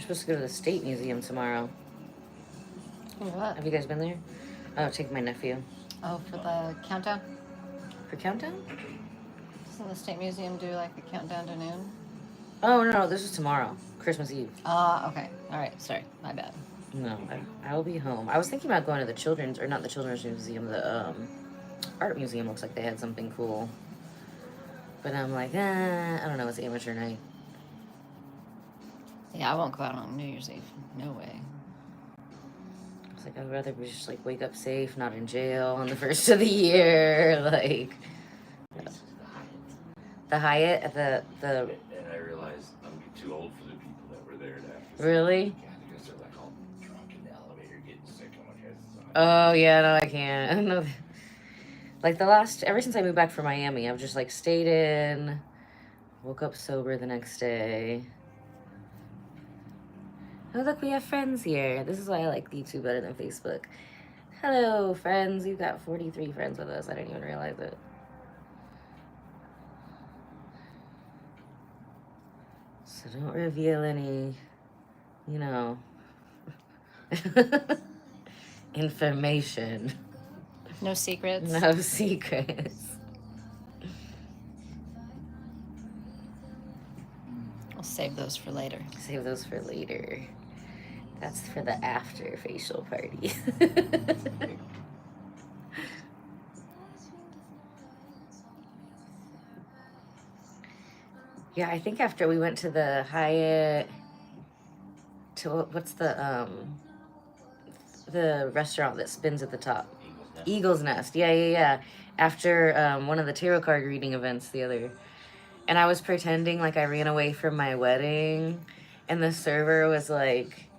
We're supposed to go to the State Museum tomorrow. What? Have you guys been there? Oh, take my nephew. Oh, for the countdown? For countdown? Doesn't the State Museum do like a countdown to noon? Oh, no, this is tomorrow. Christmas Eve. Okay. All right. Sorry. My bad. No, I will be home. I was thinking about going to the children's, or not the children's museum, the art museum. Looks like they had something cool. But I'm like, I don't know, it's amateur night. Yeah, I won't go out on New Year's Eve. No way. It's like, I'd rather just like wake up safe, not in jail on the first of the year. Like, the Hyatt at the. And I realized I'm too old for the people that were there to. Really? Yeah, because they're like all drunk in the elevator getting sick. I'm like, oh yeah, no, I can't. I know. Like ever since I moved back from Miami, I've just like stayed in, woke up sober the next day. Oh look, we have friends here. This is why I like YouTube better than Facebook. Hello, friends. You've got 43 friends with us. I didn't even realize it. So don't reveal any, you know, information. No secrets? No secrets. I'll save those for later. Save those for later. That's for the after facial party. Yeah, I think after we went to the Hyatt, to what's the restaurant that spins at the top? Eagle's Nest. Yeah. After one of the tarot card reading events and I was pretending like I ran away from my wedding, and the server was like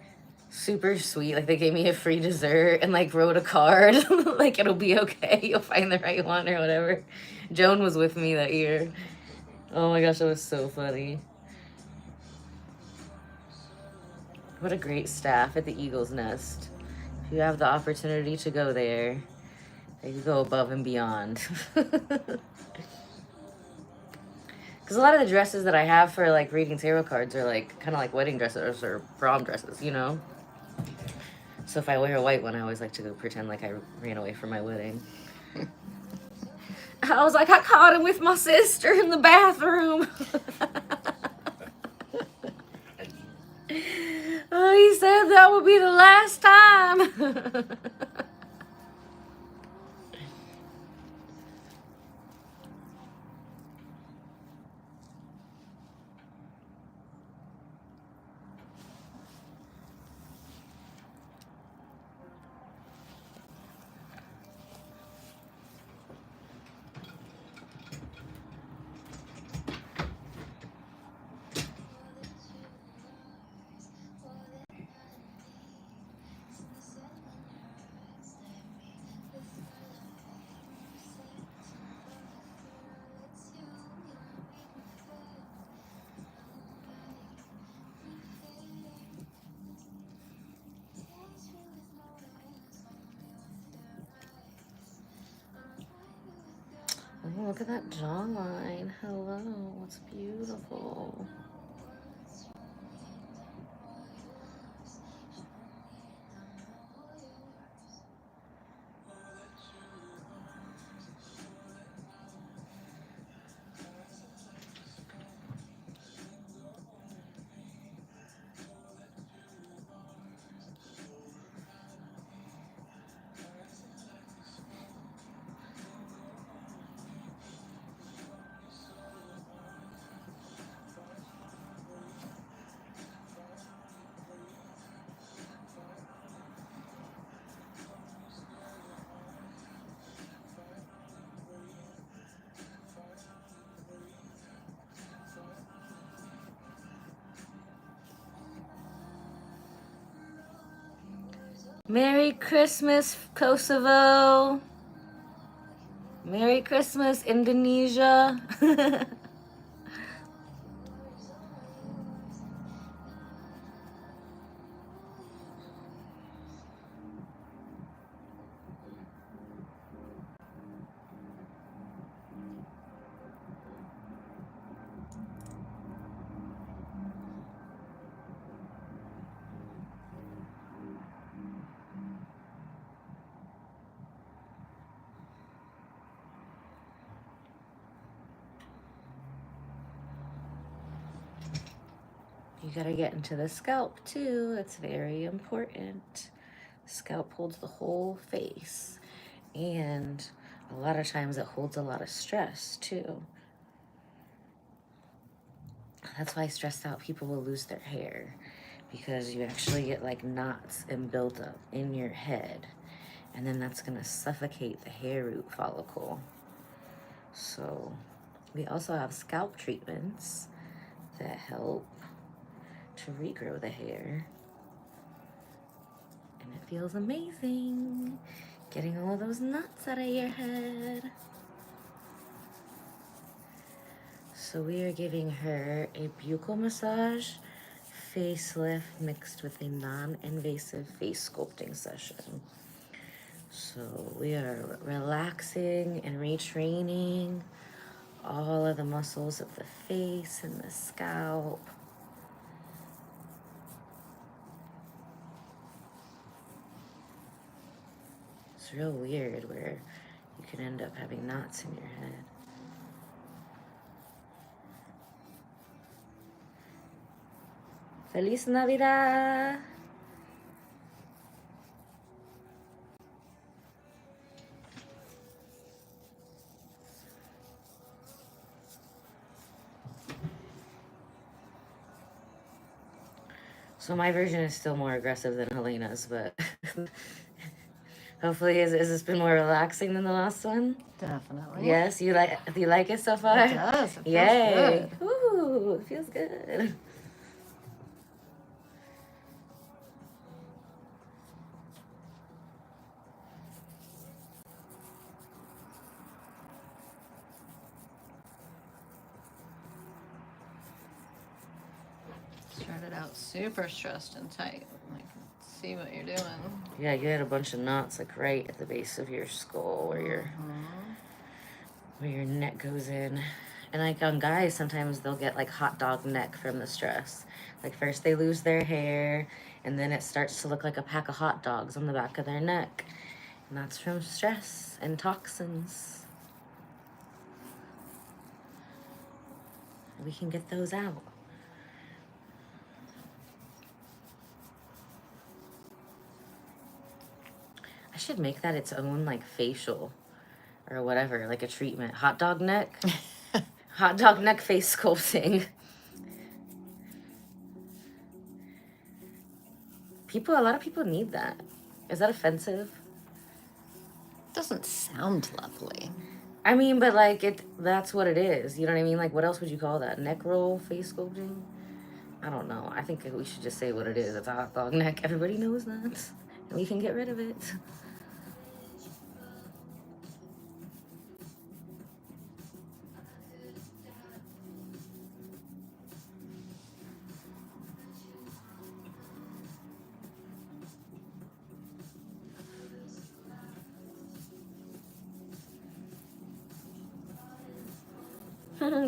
super sweet. Like they gave me a free dessert and like wrote a card like it'll be okay. You'll find the right one or whatever. Joan was with me that year. Oh my gosh, that was so funny. What a great staff at the Eagle's Nest. If you have the opportunity to go there, they go above and beyond. Because a lot of the dresses that I have for like reading tarot cards are like kind of like wedding dresses or prom dresses, you know? So if I wear a white one, I always like to go pretend like I ran away from my wedding. I was like, I caught him with my sister in the bathroom. Oh, he said that would be the last time. Oh, look at that jawline. Hello, it's beautiful. Merry Christmas, Kosovo. Merry Christmas, Indonesia. You gotta get into the scalp too. It's very important. Scalp holds the whole face, and a lot of times it holds a lot of stress too. That's why stressed out people will lose their hair, because you actually get like knots and buildup in your head, and then that's gonna suffocate the hair root follicle. So we also have scalp treatments that help to regrow the hair, and it feels amazing getting all of those knots out of your head. So we are giving her a buccal massage facelift mixed with a non-invasive face sculpting session. So we are relaxing and retraining all of the muscles of the face and the scalp. It's real weird where you can end up having knots in your head. Feliz Navidad! So my version is still more aggressive than Helena's, but hopefully has this been more relaxing than the last one? Definitely. Yes, do you like it so far? It does. It feels Yay! good. Ooh, it feels good. Started out super stressed and tight. I can see what you're doing. Yeah, you had a bunch of knots like right at the base of your skull where your neck goes in. And like on guys, sometimes they'll get like hot dog neck from the stress. Like first they lose their hair, and then it starts to look like a pack of hot dogs on the back of their neck. And that's from stress and toxins. We can get those out. I should make that its own like facial or whatever, like a treatment. Hot dog neck. Hot dog neck face sculpting. A lot of people need that. Is that offensive? Doesn't sound lovely. I mean, but like that's what it is. You know what I mean? Like what else would you call that? Neck roll face sculpting? I don't know. I think we should just say what it is. It's a hot dog neck. Everybody knows that. And we can get rid of it.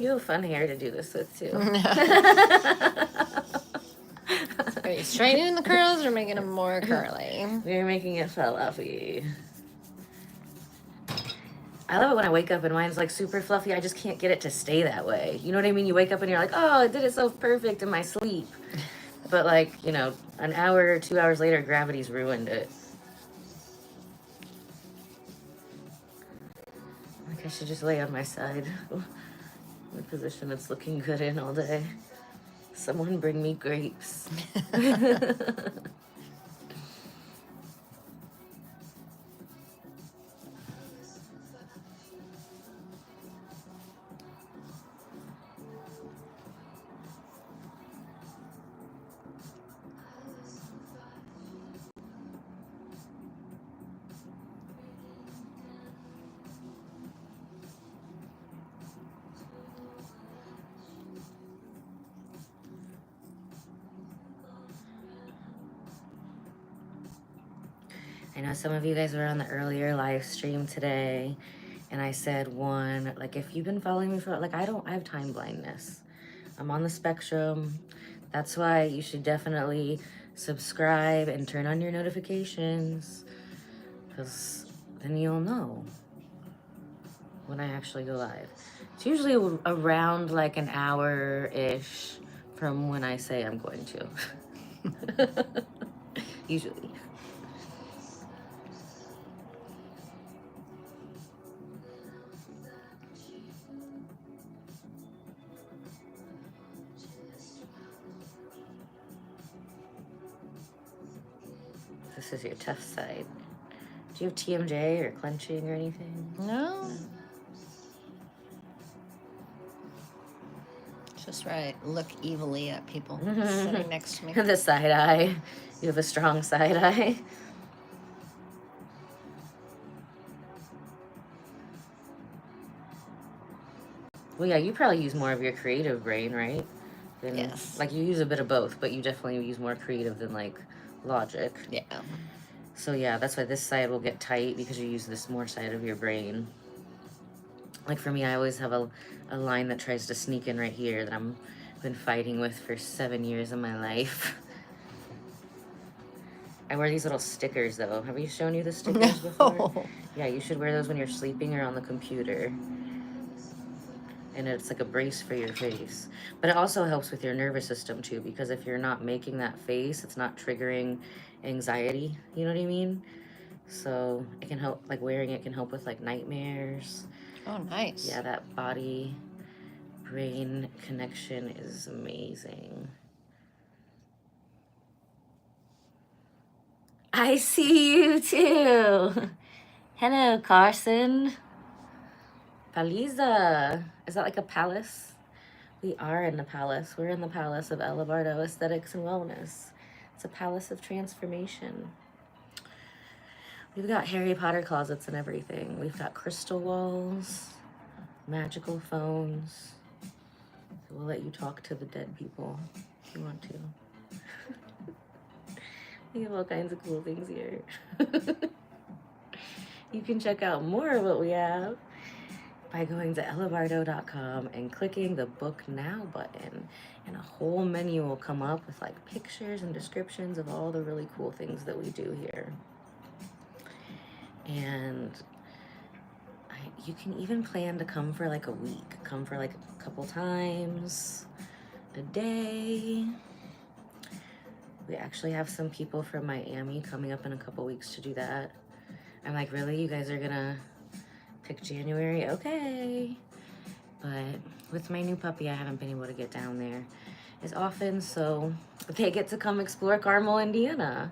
You have fun hair to do this with too. Are you straightening the curls or making them more curly? We're making it fluffy. I love it when I wake up and mine's like super fluffy. I just can't get it to stay that way. You know what I mean? You wake up and you're like, oh, I did it so perfect in my sleep. But like, you know, an hour or 2 hours later, gravity's ruined it. Like I should just lay on my side. The position it's looking good in all day. Someone bring me grapes. I know some of you guys were on the earlier live stream today, and I said like if you've been following me for, like I have time blindness. I'm on the spectrum. That's why you should definitely subscribe and turn on your notifications, because then you'll know when I actually go live. It's usually around like an hour-ish from when I say I'm going to. Usually. This is your tough side. Do you have TMJ or clenching or anything? No. Just right. Look evilly at people sitting next to me. The side eye. You have a strong side eye. Well, yeah, you probably use more of your creative brain, right? Yes. Like, you use a bit of both, but you definitely use more creative than, like, logic. Yeah. So, yeah, that's why this side will get tight, because you use this more side of your brain. Like, for me, I always have a line that tries to sneak in right here that I'm been fighting with for 7 years of my life. I wear these little stickers, though. Have you shown you the stickers before? Yeah, you should wear those when you're sleeping or on the computer. And it's like a brace for your face. But it also helps with your nervous system, too, because if you're not making that face, it's not triggering anxiety. You know what I mean? So it can help, like, wearing it can help with, like, nightmares. Oh, nice. Yeah, that body-brain connection is amazing. I see you, too. Hello, Carson. Paliza. Is that like a palace? We are in the palace. We're in the palace of Bardo Aesthetics and Wellness. It's a palace of transformation. We've got Harry Potter closets and everything. We've got crystal walls, magical phones. So we'll let you talk to the dead people if you want to. We have all kinds of cool things here. You can check out more of what we have by going to elabardo.com and clicking the Book Now button. And a whole menu will come up with like pictures and descriptions of all the really cool things that we do here. And you can even plan to come for like a week. Come for like a couple times a day. We actually have some people from Miami coming up in a couple weeks to do that. I'm like, really? You guys are gonna pick January? Okay. But with my new puppy, I haven't been able to get down there as often, so they get to come explore Carmel, Indiana.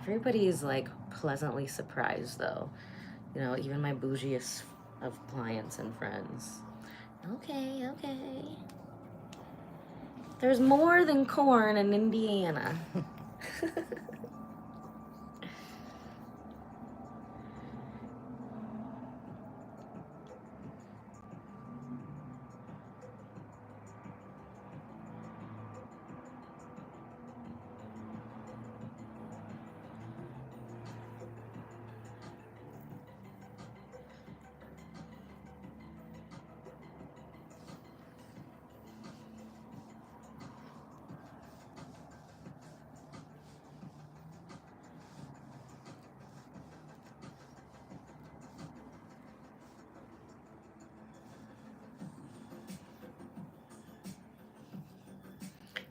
Everybody is like pleasantly surprised though. You know, even my bougiest of clients and friends. Okay, okay. There's more than corn in Indiana.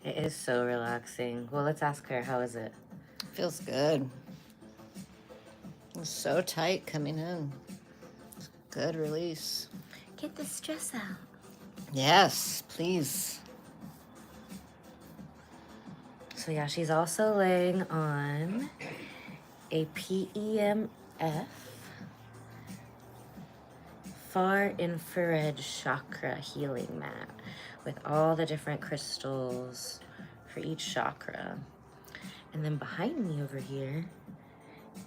It is so relaxing. Well, let's ask her. How is it? Feels good. It's so tight coming in. Good release. Get the stress out. Yes, please. So yeah, she's also laying on a PEMF far infrared chakra healing mat with all the different crystals for each chakra. And then behind me over here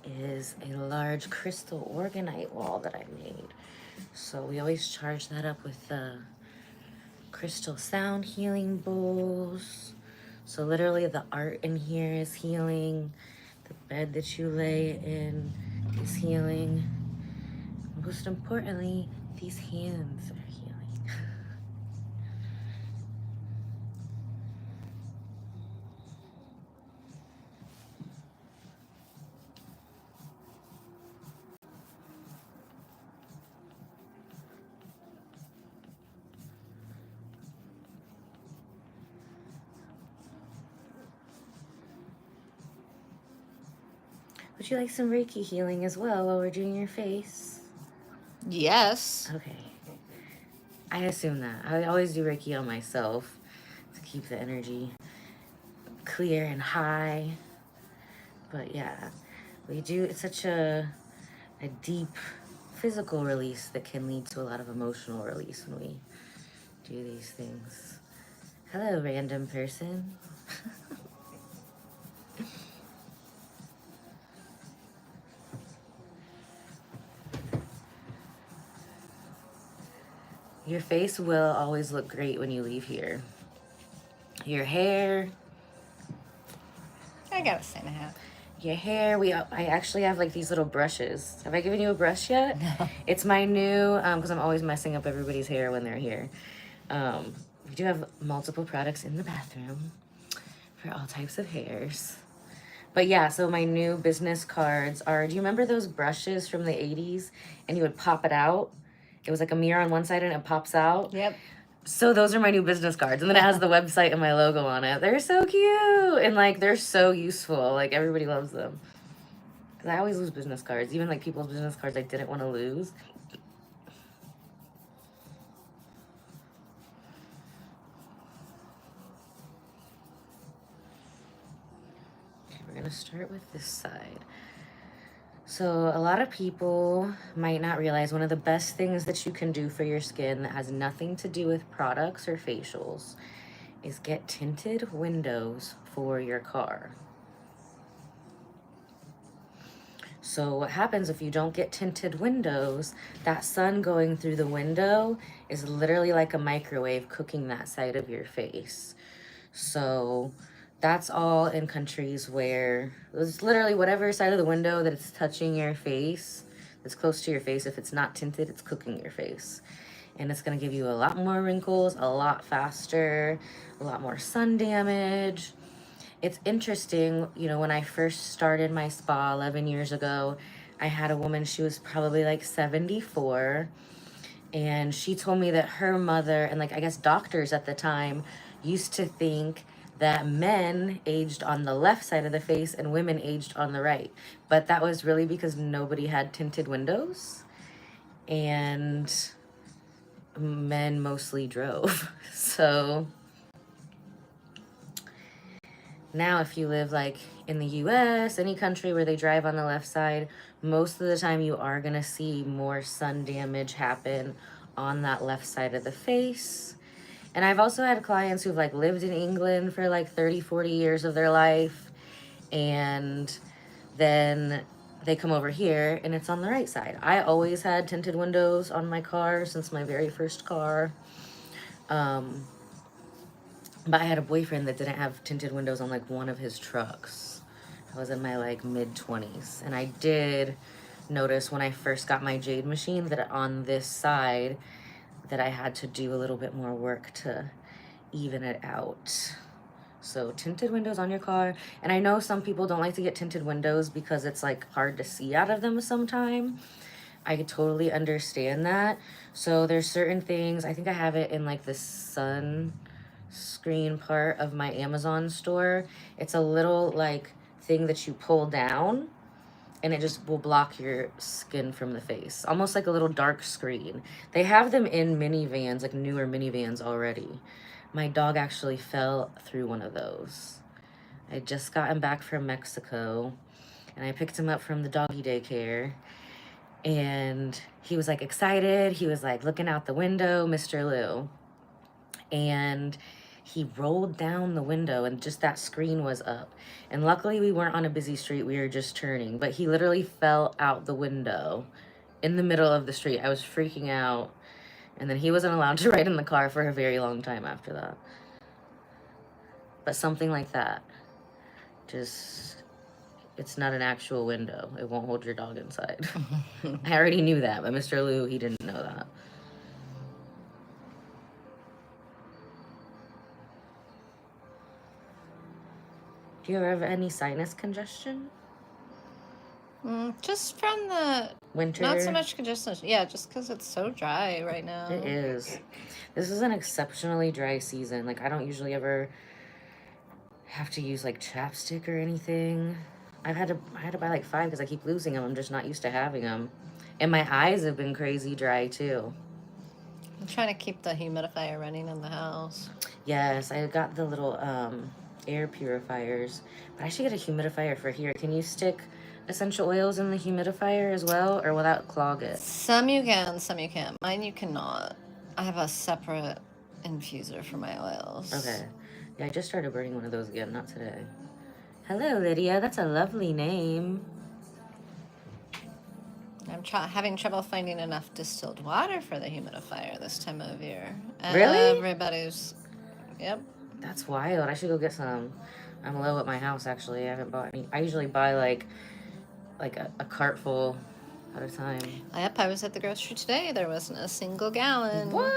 is a large crystal organite wall that I made. So we always charge that up with the crystal sound healing bowls. So literally the art in here is healing. The bed that you lay in is healing. Most importantly, these hands are healing. Would you like some Reiki healing as well while we're doing your face? Yes. Okay. I assume that. I always do Reiki on myself to keep the energy clear and high. But yeah, we do. It's such a deep physical release that can lead to a lot of emotional release when we do these things. Hello, random person. Your face will always look great when you leave here. Your hair. I got a cent and a half. Your hair. I actually have like these little brushes. Have I given you a brush yet? No. It's my new, because I'm always messing up everybody's hair when they're here. We do have multiple products in the bathroom for all types of hairs. But yeah, so my new business cards are, do you remember those brushes from the 80s? And you would pop it out? It was like a mirror on one side and it pops out. Yep. So those are my new business cards. And then it has the website and my logo on it. They're so cute. And like, they're so useful. Like, everybody loves them. Because I always lose business cards. Even like people's business cards I didn't want to lose. Okay, we're going to start with this side. So a lot of people might not realize one of the best things that you can do for your skin that has nothing to do with products or facials is get tinted windows for your car. So what happens if you don't get tinted windows, that sun going through the window is literally like a microwave cooking that side of your face. So that's all in countries where it's literally whatever side of the window that it's touching your face, that's close to your face. If it's not tinted, it's cooking your face. And it's going to give you a lot more wrinkles, a lot faster, a lot more sun damage. It's interesting, you know, when I first started my spa 11 years ago, I had a woman, she was probably like 74. And she told me that her mother, and like I guess doctors at the time, used to think that men aged on the left side of the face and women aged on the right. But that was really because nobody had tinted windows and men mostly drove. So now if you live like in the US, any country where they drive on the left side, most of the time you are going to see more sun damage happen on that left side of the face. And I've also had clients who've like lived in England for like 30, 40 years of their life. And then they come over here and it's on the right side. I always had tinted windows on my car since my very first car. But I had a boyfriend that didn't have tinted windows on like one of his trucks. I was in my like mid-20s. And I did notice when I first got my jade machine that on this side that I had to do a little bit more work to even it out. So tinted windows on your car. And I know some people don't like to get tinted windows because it's like hard to see out of them sometime. I could totally understand that. So there's certain things, I think I have it in like the sun screen part of my Amazon store. It's a little like thing that you pull down and it just will block your skin from the face. Almost like a little dark screen. They have them in minivans, like newer minivans already. My dog actually fell through one of those. I had just gotten back from Mexico and I picked him up from the doggy daycare and he was like excited. He was like looking out the window, Mr. Lou. And he rolled down the window and just that screen was up. And luckily we weren't on a busy street, we were just turning, but he literally fell out the window in the middle of the street. I was freaking out. And then he wasn't allowed to ride in the car for a very long time after that. But something like that, just, it's not an actual window. It won't hold your dog inside. I already knew that, but Mr. Lou, he didn't know that. Do you ever have any sinus congestion? Just from the Winter? not so much congestion. Yeah, just because it's so dry right now. It is. This is an exceptionally dry season. Like, I don't usually ever have to use like chapstick or anything. I had to buy like 5 because I keep losing them. I'm just not used to having them. And my eyes have been crazy dry too. I'm trying to keep the humidifier running in the house. Yes, I got the little air purifiers, but I should get a humidifier for here. Can you stick essential oils in the humidifier as well, or will that clog it? Some you can, some you can't. Mine you cannot. I have a separate infuser for my oils. Okay. Yeah, I just started burning one of those again, not today. Hello, Lydia. That's a lovely name. I'm having trouble finding enough distilled water for the humidifier this time of year. Really? Everybody's, yep. That's wild. I should go get some. I'm low at my house, actually. I haven't bought any. I usually buy like a cart full at a time. Yep, I was at the grocery today. There wasn't a single gallon. What?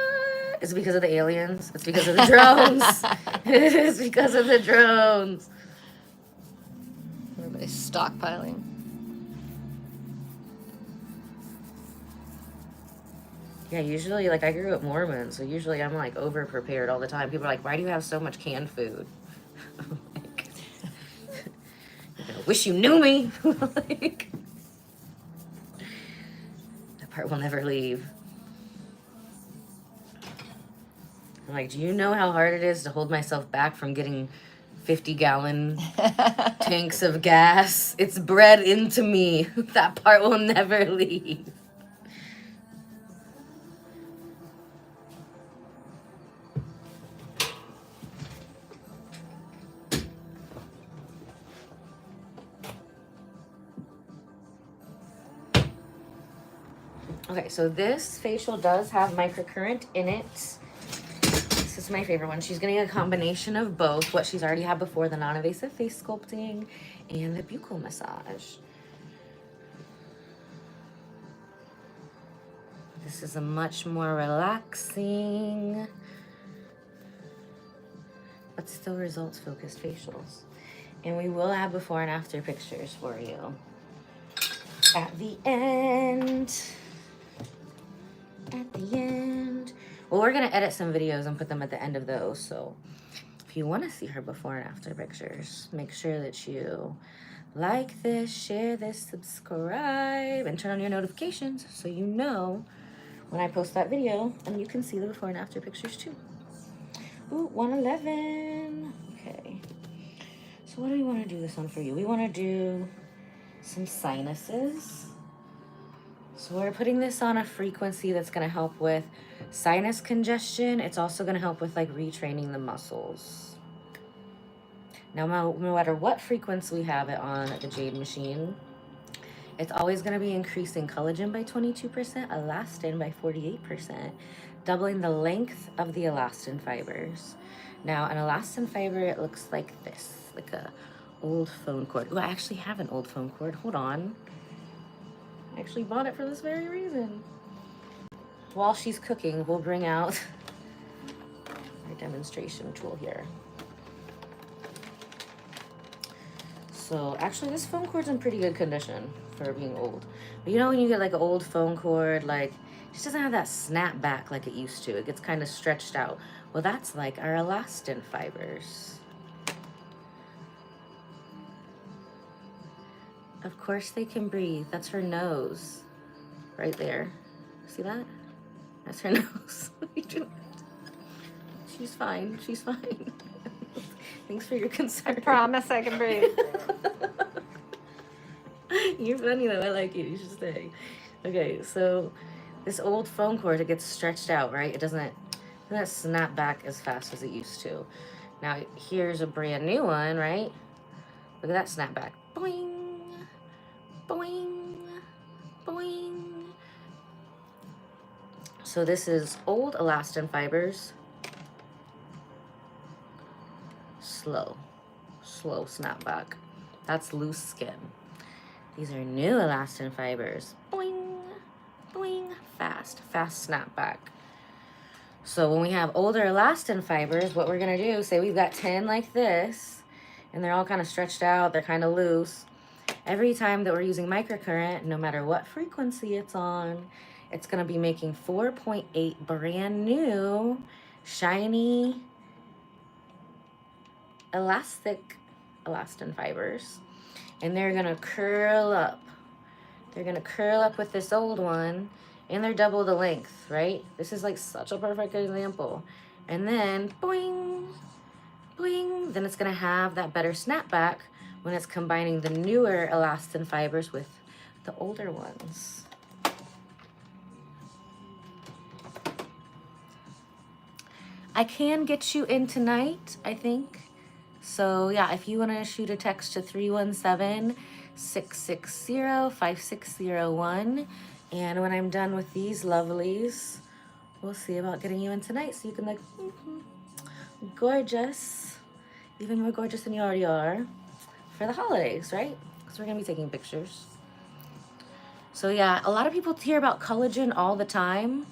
Is it because of the aliens? It's because of the drones. It's because of the drones. Everybody's stockpiling. Yeah, usually, like, I grew up Mormon, so usually I'm, like, over-prepared all the time. People are like, why do you have so much canned food? I'm like, I wish you knew me. Like, that part will never leave. I'm like, do you know how hard it is to hold myself back from getting 50-gallon tanks of gas? It's bred into me. That part will never leave. Okay, so this facial does have microcurrent in it. This is my favorite one. She's getting a combination of both, what she's already had before, the non-invasive face sculpting and the buccal massage. This is a much more relaxing, but still results-focused facials. And we will have before and after pictures for you at the end. At the end. Well, we're gonna edit some videos and put them at the end of those, so if you want to see her before and after pictures, make sure that you like this, share this, subscribe, and turn on your notifications so you know when I post that video, and you can see the before and after pictures too. Ooh, 111. Okay, so what do we want to do this one for you? We want to do some sinuses. So we're putting this on a frequency that's going to help with sinus congestion. It's also going to help with like retraining the muscles. Now, no matter what frequency we have it on the Jade machine, it's always going to be increasing collagen by 22%, elastin by 48%, doubling the length of the elastin fibers. Now, an elastin fiber, it looks like this, like a old phone cord. Oh, I actually have an old phone cord. Hold on. I actually bought it for this very reason. While she's cooking, we'll bring out our demonstration tool here. So actually this phone cord's in pretty good condition for being old. But you know when you get like an old phone cord, like it just doesn't have that snap back like it used to. It gets kind of stretched out. Well, that's like our elastin fibers. Of course they can breathe. That's her nose. Right there. See that? That's her nose. She's fine. She's fine. Thanks for your concern. I promise I can breathe. You're funny though. I like you. You should stay. Okay, so this old phone cord, it gets stretched out, right? It doesn't snap back as fast as it used to. Now here's a brand new one, right? Look at that snap back. Boing. Boing, boing. So this is old elastin fibers. Slow snapback. That's loose skin. These are new elastin fibers. Boing, boing, fast snapback. So when we have older elastin fibers, what we're gonna do, say we've got 10 like this, and they're all kind of stretched out, they're kind of loose. Every time that we're using microcurrent, no matter what frequency it's on, it's going to be making 4.8 brand new, shiny, elastic elastin fibers. And they're gonna curl up. They're gonna curl up with this old one, and they're double the length, right? This is like such a perfect example. And then, boing, boing, then it's gonna have that better snapback when it's combining the newer elastin fibers with the older ones. I can get you in tonight, I think. So yeah, if you wanna shoot a text to 317-660-5601. And when I'm done with these lovelies, we'll see about getting you in tonight so you can like, gorgeous, even more gorgeous than you already are for the holidays, right? Because we're gonna be taking pictures. So yeah, a lot of people hear about collagen all the time.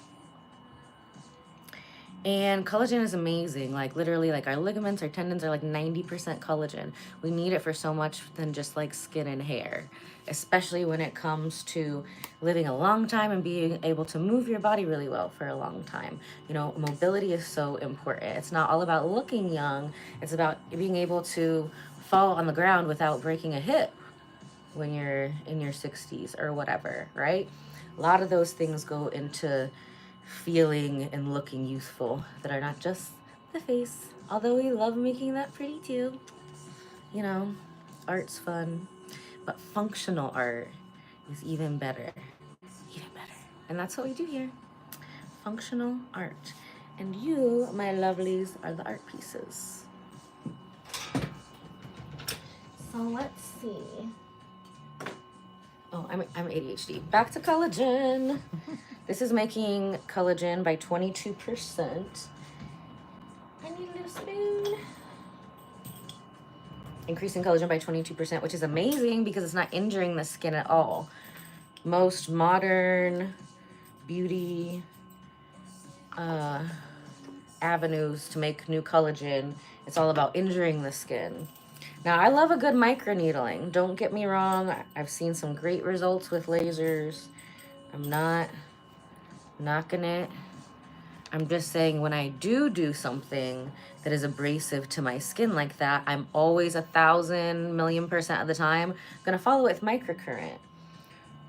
And collagen is amazing. Like literally, like our ligaments, our tendons are like 90% collagen. We need it for so much than just like skin and hair, especially when it comes to living a long time and being able to move your body really well for a long time. You know, mobility is so important. It's not all about looking young. It's about being able to fall on the ground without breaking a hip when you're in your 60s or whatever, right? A lot of those things go into feeling and looking youthful that are not just the face, although we love making that pretty too. You know, art's fun, but functional art is even better, and that's what we do here, functional art. And you, my lovelies, are the art pieces. So let's see. Oh, I'm ADHD. Back to collagen. This is making collagen by 22%. I need a little spoon. Increasing collagen by 22%, which is amazing because it's not injuring the skin at all. Most modern beauty avenues to make new collagen, it's all about injuring the skin. Now, I love a good microneedling. Don't get me wrong. I've seen some great results with lasers. I'm not knocking it. I'm just saying when I do something that is abrasive to my skin like that, I'm always 1,000,000,000% of the time gonna follow it with microcurrent.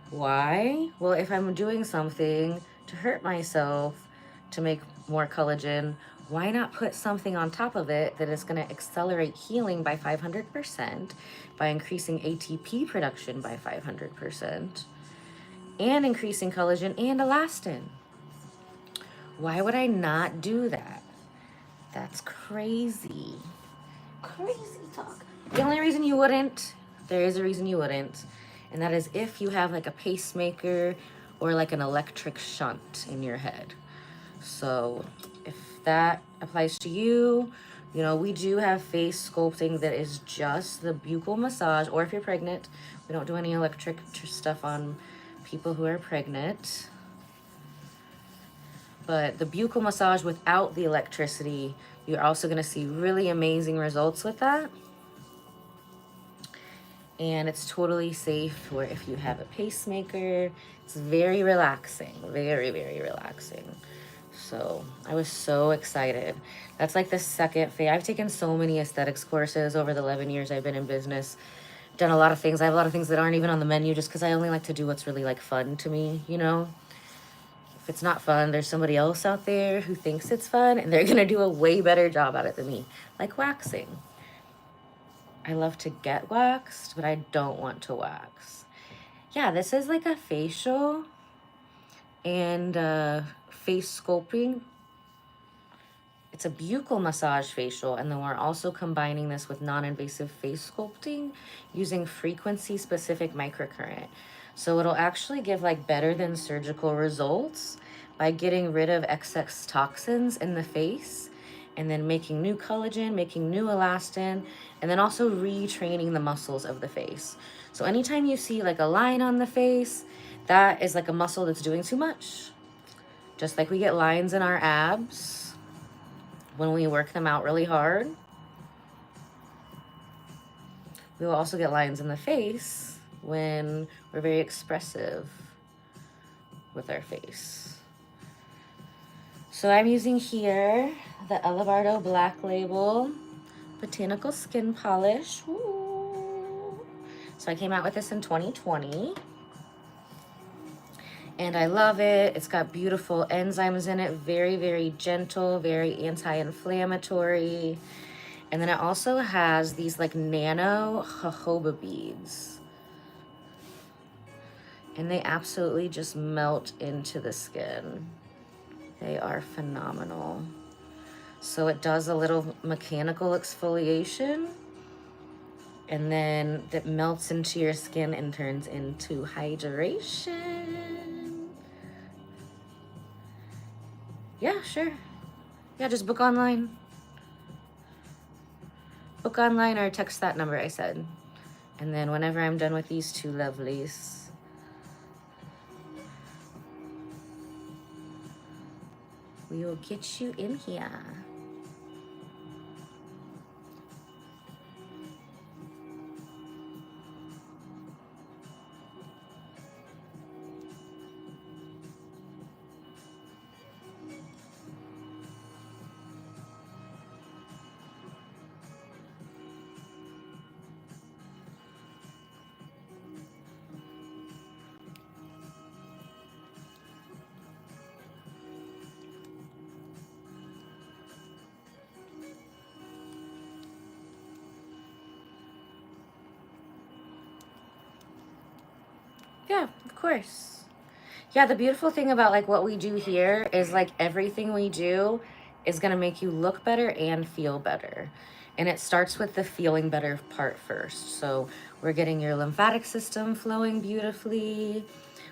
Why? Well, if I'm doing something to hurt myself to make more collagen, why not put something on top of it that is going to accelerate healing by 500% by increasing ATP production by 500% and increasing collagen and elastin? Why would I not do that? That's crazy. Crazy talk. The only reason you wouldn't, there is a reason you wouldn't, and that is if you have like a pacemaker or like an electric shunt in your head. So if that applies to you, you know, we do have face sculpting that is just the buccal massage, or if you're pregnant, we don't do any electric stuff on people who are pregnant. But the buccal massage without the electricity, you're also going to see really amazing results with that. And it's totally safe for if you have a pacemaker. It's very relaxing, very, very relaxing. So I was so excited. That's like the second phase. I've taken so many aesthetics courses over the 11 years I've been in business. Done a lot of things. I have a lot of things that aren't even on the menu just because I only like to do what's really like fun to me, you know? If it's not fun, there's somebody else out there who thinks it's fun and they're gonna do a way better job at it than me. Like waxing. I love to get waxed, but I don't want to wax. Yeah, this is like a facial and face sculpting. It's a buccal massage facial, and then we're also combining this with non-invasive face sculpting using frequency-specific microcurrent. So it'll actually give like better than surgical results by getting rid of excess toxins in the face and then making new collagen, making new elastin, and then also retraining the muscles of the face. So anytime you see like a line on the face, that is like a muscle that's doing too much. Just like we get lines in our abs when we work them out really hard, we will also get lines in the face when we're very expressive with our face. So I'm using here the Bardo Black Label Botanical Skin Polish. Ooh. So I came out with this in 2020. And I love it. It's got beautiful enzymes in it. Very, very gentle, very anti-inflammatory. And then it also has these like nano jojoba beads. And they absolutely just melt into the skin. They are phenomenal. So it does a little mechanical exfoliation. And then that melts into your skin and turns into hydration. Yeah, sure. Yeah, just book online. Book online or text that number I said. And then whenever I'm done with these two lovelies, we will get you in here. Yeah, of course. Yeah, the beautiful thing about like what we do here is like everything we do is going to make you look better and feel better. And it starts with the feeling better part first. So we're getting your lymphatic system flowing beautifully.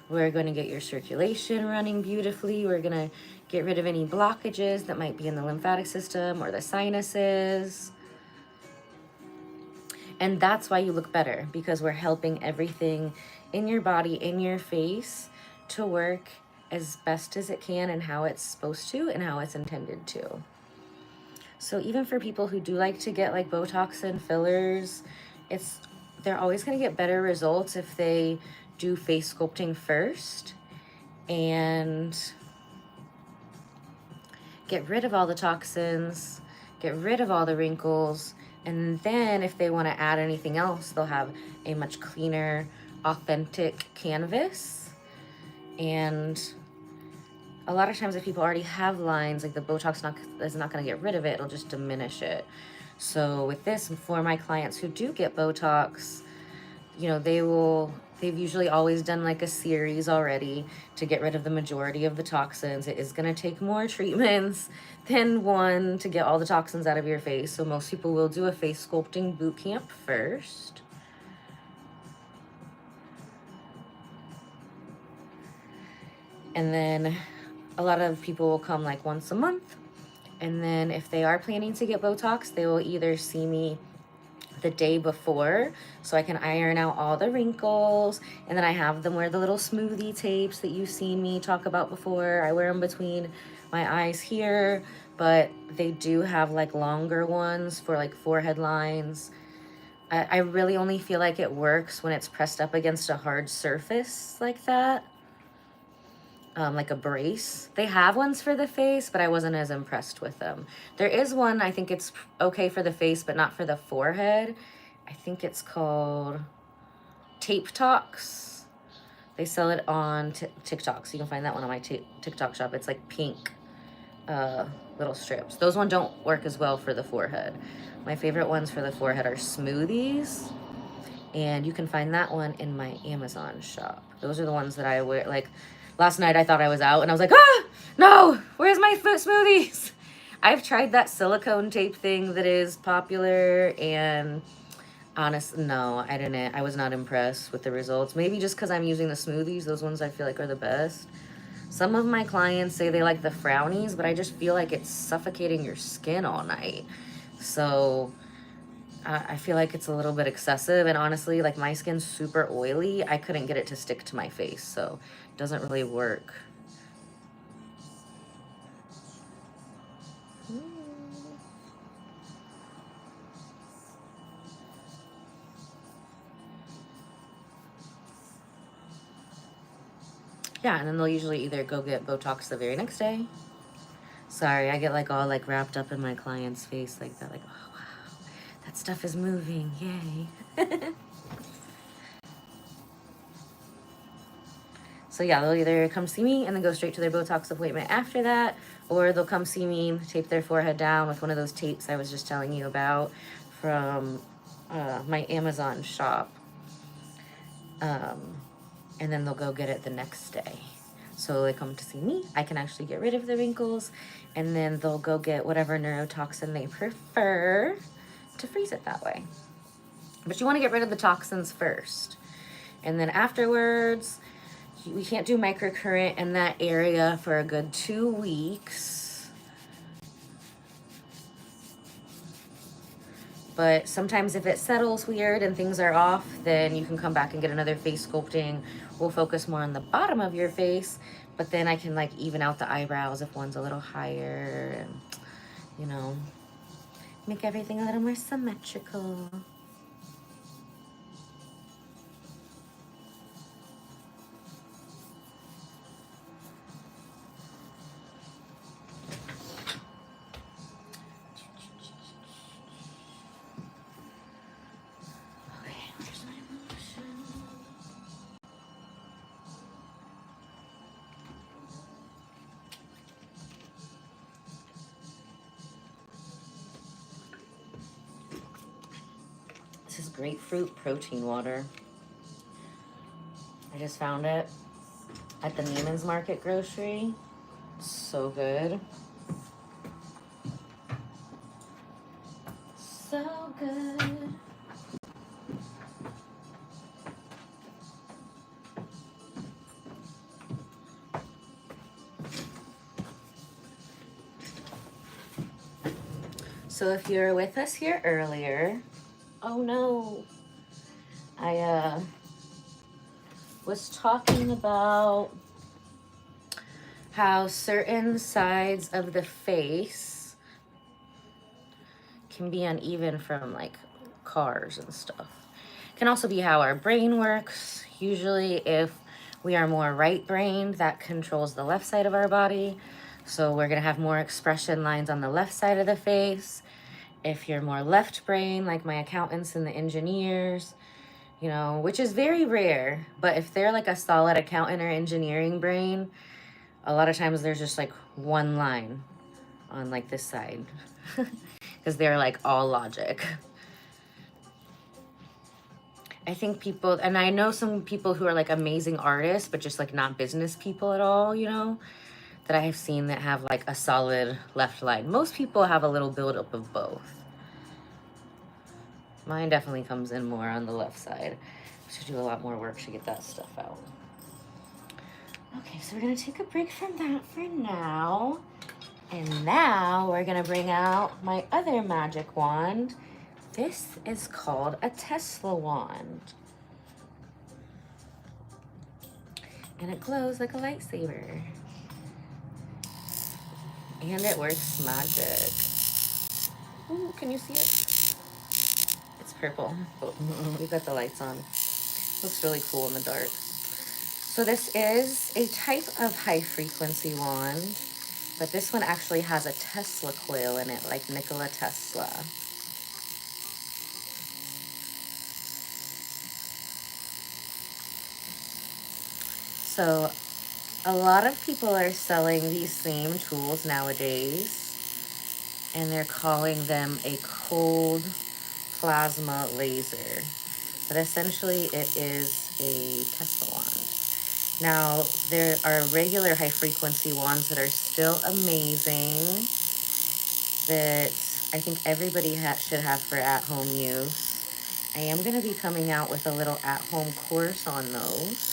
We're going to get your circulation running beautifully. We're going to get rid of any blockages that might be in the lymphatic system or the sinuses. And that's why you look better, because we're helping everything in your body, in your face, to work as best as it can and how it's supposed to and how it's intended to. So even for people who do like to get like Botox and fillers, they're always going to get better results if they do face sculpting first and get rid of all the toxins, get rid of all the wrinkles, and then if they want to add anything else, they'll have a much cleaner, authentic canvas. And a lot of times if people already have lines, like the Botox is not going to get rid of it, it'll just diminish it. So with this, for my clients who do get Botox, you know, they've usually always done like a series already to get rid of the majority of the toxins. It is going to take more treatments than one to get all the toxins out of your face. So most people will do a face sculpting boot camp first. And then a lot of people will come like once a month. And then if they are planning to get Botox, they will either see me the day before so I can iron out all the wrinkles, and then I have them wear the little smoothie tapes that you've seen me talk about before. I wear them between my eyes here, but they do have like longer ones for like forehead lines. I really only feel like it works when it's pressed up against a hard surface like that, like a brace. They have ones for the face, but I wasn't as impressed with them. There is one, I think it's okay for the face, but not for the forehead. I think it's called Detox. They sell it on TikTok, so you can find that one on my TikTok shop. It's like pink little strips. Those ones don't work as well for the forehead. My favorite ones for the forehead are smoothies, and you can find that one in my Amazon shop. Those are the ones that I wear. Like last night I thought I was out and I was like, ah, no, where's my smoothies? I've tried that silicone tape thing that is popular, and honestly, no, I didn't. I was not impressed with the results. Maybe just because I'm using the smoothies. Those ones I feel like are the best. Some of my clients say they like the frownies, but I just feel like it's suffocating your skin all night. So I feel like it's a little bit excessive. And honestly, like my skin's super oily. I couldn't get it to stick to my face, so it doesn't really work. Yeah, and then they'll usually either go get Botox the very next day. Sorry, I get like all like wrapped up in my client's face like that. Like, oh wow, that stuff is moving, yay. So yeah, they'll either come see me and then go straight to their Botox appointment after that, or they'll come see me, tape their forehead down with one of those tapes I was just telling you about from my Amazon shop. And then they'll go get it the next day. So they come to see me, I can actually get rid of the wrinkles, and then they'll go get whatever neurotoxin they prefer to freeze it that way. But you want to get rid of the toxins first. And then afterwards, we can't do microcurrent in that area for a good 2 weeks. But sometimes if it settles weird and things are off, then you can come back and get another face sculpting. We'll focus more on the bottom of your face, but then I can like even out the eyebrows if one's a little higher and, you know, make everything a little more symmetrical. This is grapefruit protein water. I just found it at the Neiman's Market grocery. So good. So good. So if you were with us here earlier, oh no, I was talking about how certain sides of the face can be uneven from like cars and stuff. Can also be how our brain works. Usually if we are more right-brained, that controls the left side of our body. So we're gonna have more expression lines on the left side of the face. If you're more left brain, like my accountants and the engineers, you know, which is very rare, but if they're like a solid accountant or engineering brain, a lot of times there's just like one line on like this side because they're like all logic. I think people, and I know some people who are like amazing artists, but just like not business people at all, you know, that I have seen that have like a solid left line. Most people have a little buildup of both. Mine definitely comes in more on the left side. Should do a lot more work to get that stuff out. Okay, so we're gonna take a break from that for now. And now we're gonna bring out my other magic wand. This is called a Tesla wand. And it glows like a lightsaber. And it works magic. Ooh, can you see it? It's purple. Oh, we've got the lights on. Looks really cool in the dark. So this is a type of high frequency wand, but this one actually has a Tesla coil in it, like Nikola Tesla. So a lot of people are selling these same tools nowadays, and they're calling them a cold plasma laser. But essentially it is a Tesla wand. Now, there are regular high frequency wands that are still amazing that I think everybody should have for at-home use. I am going to be coming out with a little at-home course on those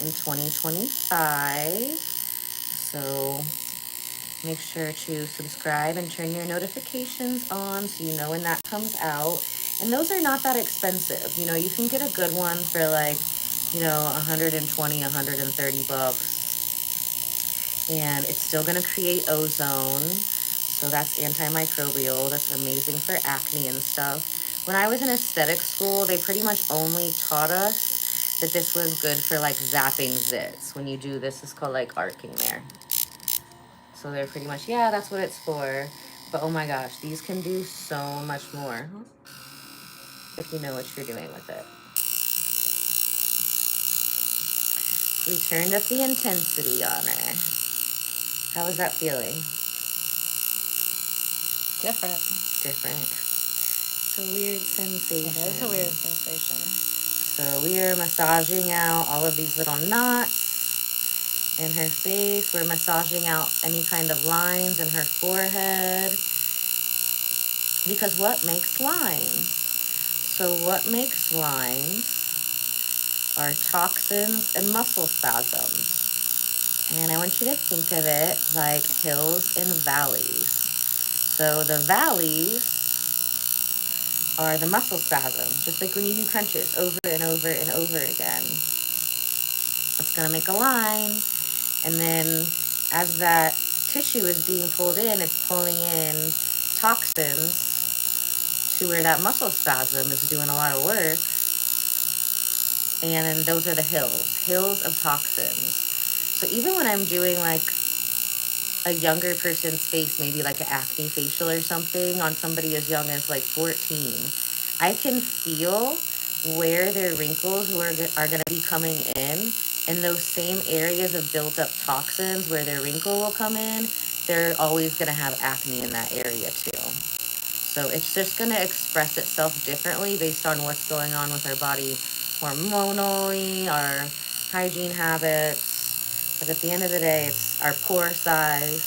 in 2025. So make sure to subscribe and turn your notifications on so you know when that comes out. And those are not that expensive. You know, you can get a good one for like, you know, 120, 130 bucks. And it's still going to create ozone. So that's antimicrobial. That's amazing for acne and stuff. When I was in aesthetic school, they pretty much only taught us that this was good for like zapping zits. When you do this, it's called like arcing there. So they're pretty much, yeah, that's what it's for. But oh my gosh, these can do so much more if you know what you're doing with it. We turned up the intensity on her. How was that feeling? Different. Different. It's a weird sensation. It is a weird sensation. So we are massaging out all of these little knots in her face. We're massaging out any kind of lines in her forehead. Because what makes lines? So what makes lines are toxins and muscle spasms. And I want you to think of it like hills and valleys. So the valleys are the muscle spasm, just like when you do crunches over and over and over again. It's going to make a line, and then as that tissue is being pulled in, it's pulling in toxins to where that muscle spasm is doing a lot of work. And then those are the hills of toxins. So even when I'm doing like a younger person's face, maybe like an acne facial or something on somebody as young as like 14, I can feel where their wrinkles are going to be coming in those same areas of built up toxins where their wrinkle will come in. They're always going to have acne in that area too. So it's just going to express itself differently based on what's going on with our body hormonally, our hygiene habits. But at the end of the day, it's our pore size.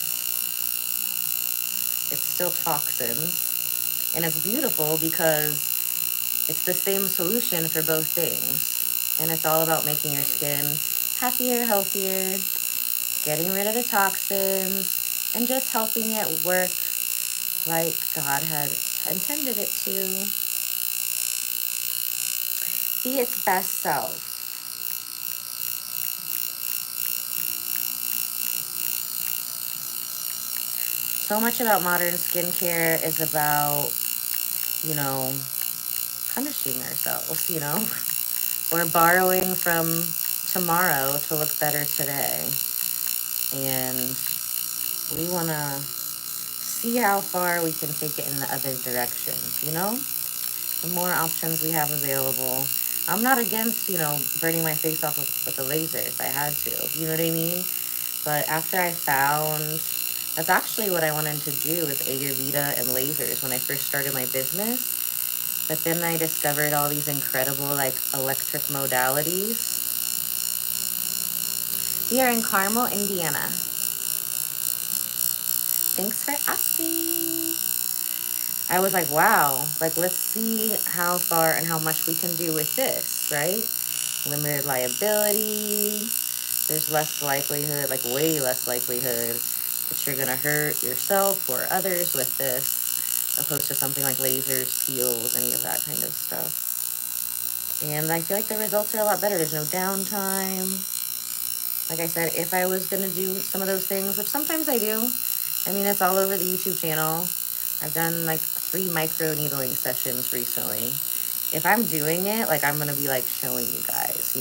It's still toxins. And it's beautiful because it's the same solution for both things. And it's all about making your skin happier, healthier, getting rid of the toxins, and just helping it work like God had intended it to. Be its best self. So much about modern skincare is about, punishing ourselves, or borrowing from tomorrow to look better today. And we want to see how far we can take it in the other direction, The more options we have available. I'm not against, burning my face off with a laser if I had to, you know what I mean? But after I found, that's actually what I wanted to do is Ayurveda and lasers when I first started my business. But then I discovered all these incredible, like, electric modalities. We are in Carmel, Indiana. Thanks for asking. I was like, wow, like, let's see how far and how much we can do with this, right? Limited liability. There's less likelihood, like way less likelihood that you're going to hurt yourself or others with this, opposed to something like lasers, peels, any of that kind of stuff. And I feel like the results are a lot better. There's no downtime. Like I said, if I was going to do some of those things, which sometimes I do, I mean, it's all over the YouTube channel. I've done like 3 micro needling sessions recently. If I'm doing it, like, I'm going to be like showing you guys,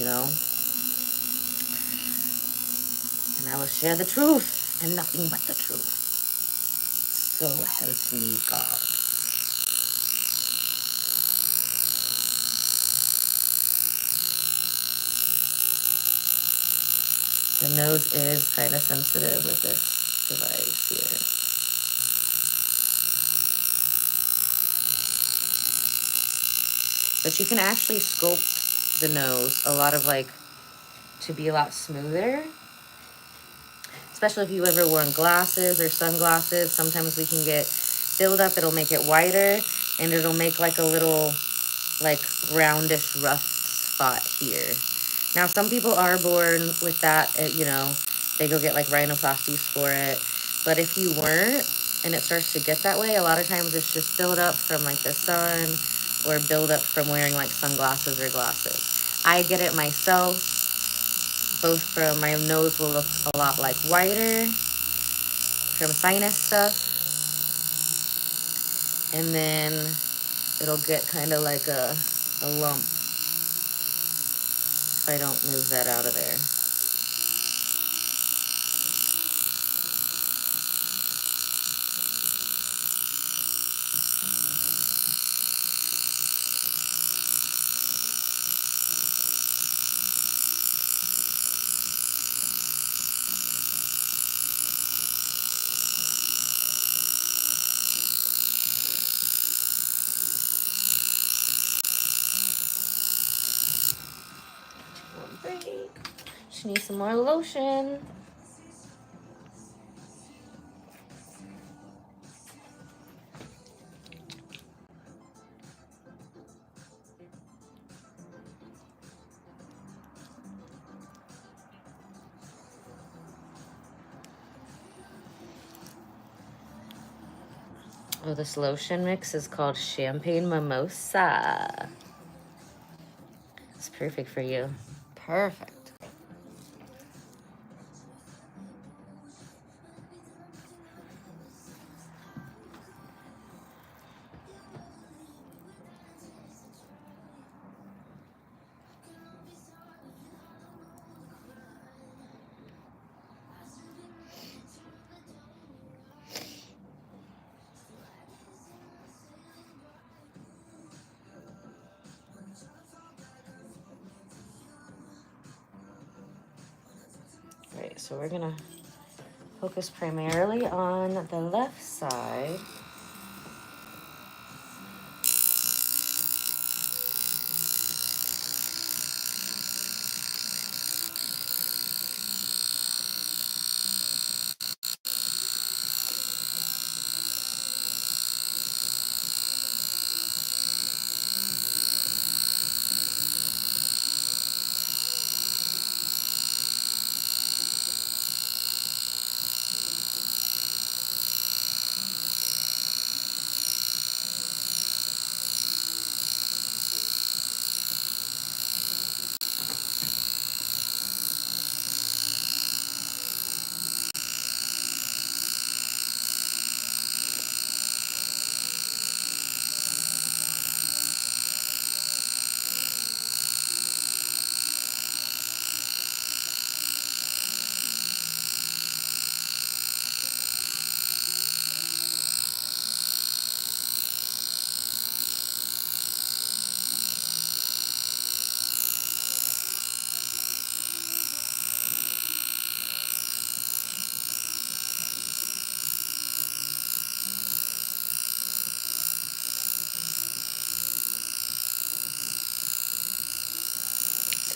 And I will share the truth and nothing but the truth. So help me God. The nose is kind of sensitive with this device here. But you can actually sculpt the nose to be a lot smoother. Especially if you ever worn glasses or sunglasses, sometimes we can get buildup. It'll make it whiter, and it'll make like a little, like, roundish rough spot here. Now, some people are born with that, they go get like rhinoplasties for it. But if you weren't, and it starts to get that way, a lot of times it's just buildup from like the sun or buildup from wearing like sunglasses or glasses. I get it myself. Both from my nose will look a lot like whiter from sinus stuff. And then it'll get kind of like a lump if I don't move that out of there. Great. Just need some more lotion. Oh, this lotion mix is called Champagne Mimosa. It's perfect for you. Perfect. Right, so we're gonna focus primarily on the left side.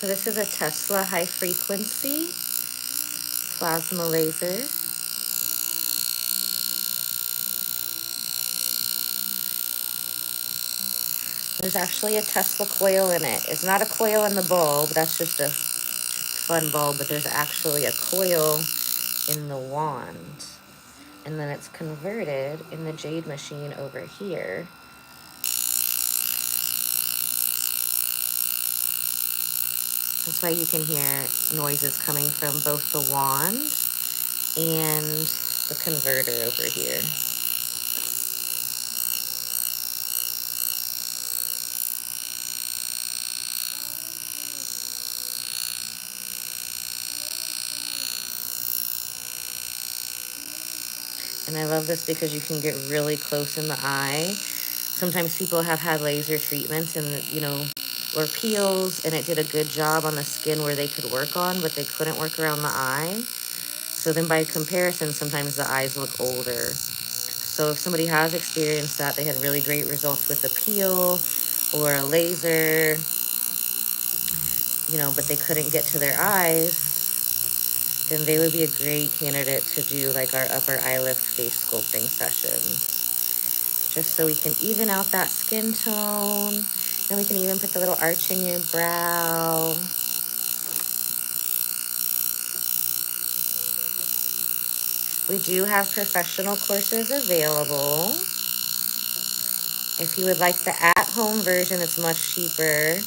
So this is a Tesla high frequency plasma laser. There's actually a Tesla coil in it. It's not a coil in the bulb, that's just a fun bulb, but there's actually a coil in the wand. And then it's converted in the jade machine over here. That's why you can hear noises coming from both the wand and the converter over here. And I love this because you can get really close in the eye. Sometimes people have had laser treatments and, you know, or peels, and it did a good job on the skin where they could work on, but they couldn't work around the eye. So then by comparison, sometimes the eyes look older. So if somebody has experienced that, they had really great results with a peel or a laser, you know, but they couldn't get to their eyes, then they would be a great candidate to do like our upper eye lift face sculpting session. Just so we can even out that skin tone. And we can even put the little arch in your brow. We do have professional courses available. If you would like the at-home version, it's much cheaper.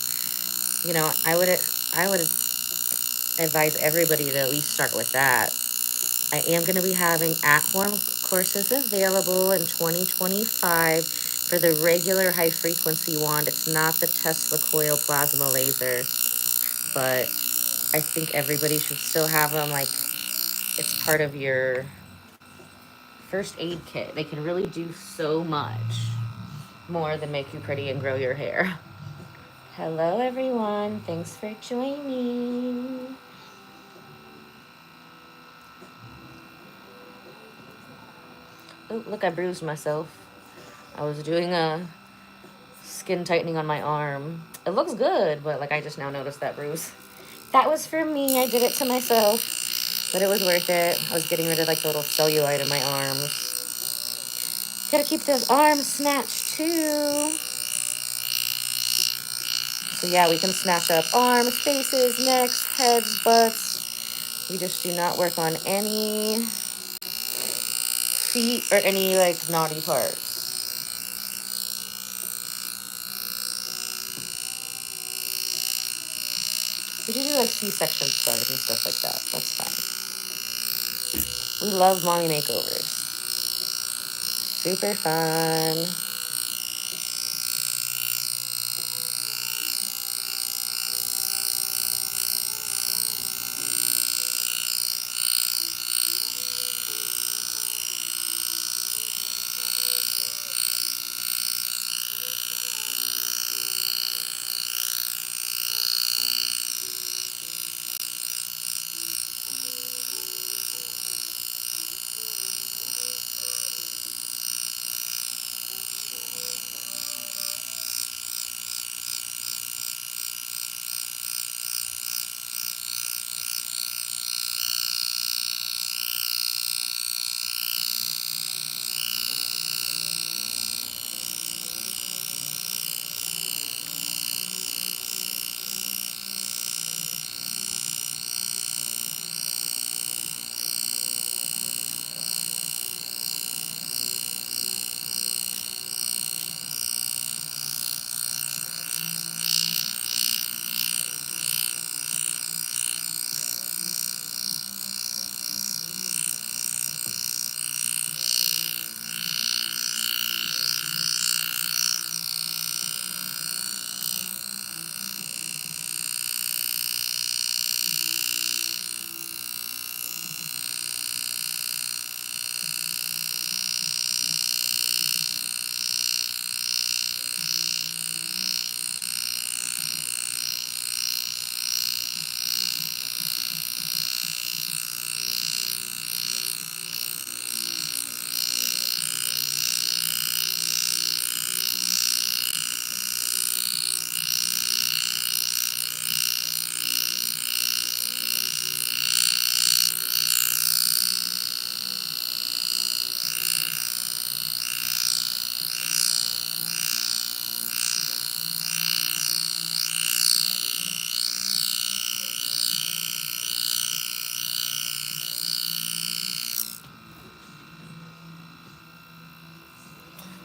You know, I would advise everybody to at least start with that. I am going to be having at-home courses available in 2025 for the regular high-frequency wand. It's not the Tesla coil plasma laser, but I think everybody should still have them. Like, it's part of your first aid kit. They can really do so much more than make you pretty and grow your hair. Hello, everyone. Thanks for joining. Oh, look, I bruised myself. I was doing a skin tightening on my arm. It looks good, but like I just now noticed that bruise. That was for me. I did it to myself, but it was worth it. I was getting rid of like the little cellulite in my arms. Gotta keep those arms snatched too. So yeah, we can snatch up arms, faces, necks, heads, butts. We just do not work on any feet or any like naughty parts. We do like C-section scars and stuff like that. That's fine. We love mommy makeovers. Super fun.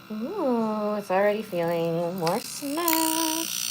Ooh, it's already feeling more snatched.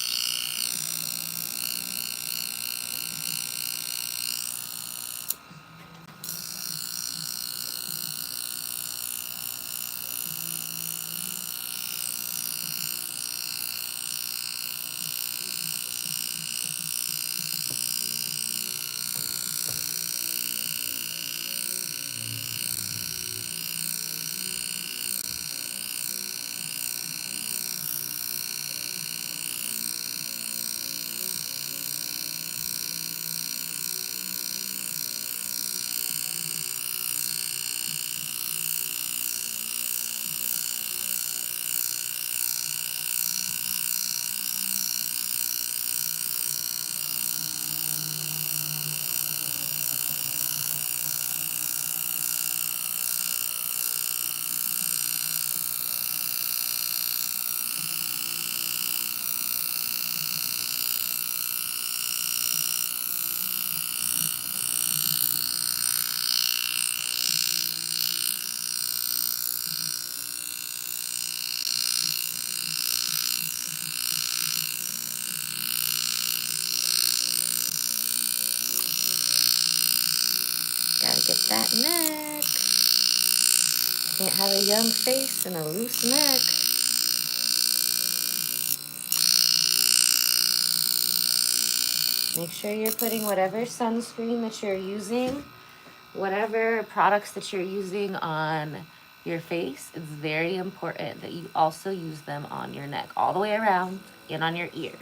Gotta get that neck. Can't have a young face and a loose neck. Make sure you're putting whatever sunscreen that you're using, whatever products that you're using on your face. It's very important that you also use them on your neck, all the way around and on your ears.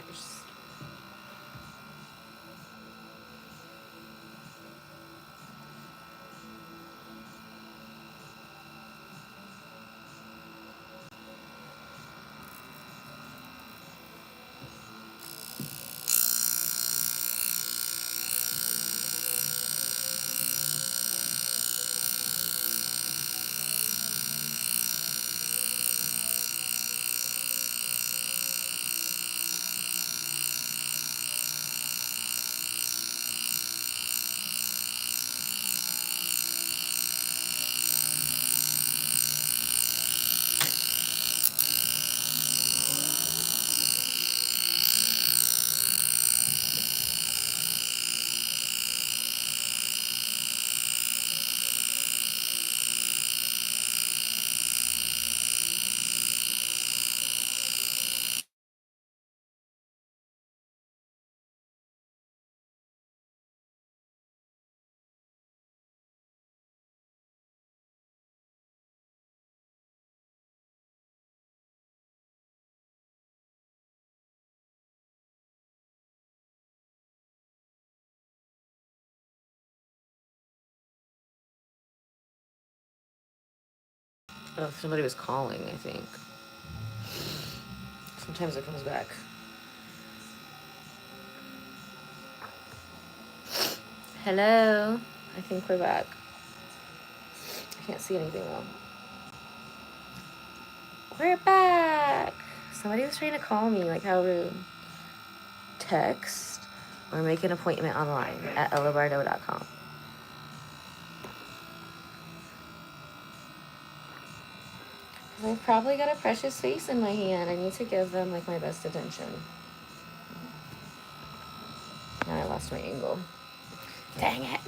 Oh, somebody was calling, I think. Sometimes it comes back. Hello? I think we're back. I can't see anything though. We're back! Somebody was trying to call me, like how rude. Text or make an appointment online at ellabardo.com. I've probably got a precious face in my hand. I need to give them like my best attention. Now I lost my angle. Dang it.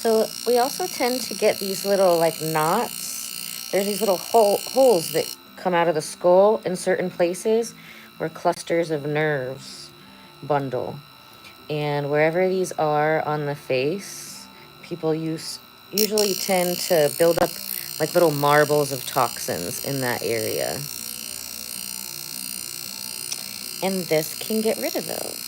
So we also tend to get these little like knots. There's these little holes that come out of the skull in certain places where clusters of nerves bundle. And wherever these are on the face, people usually tend to build up like little marbles of toxins in that area. And this can get rid of those.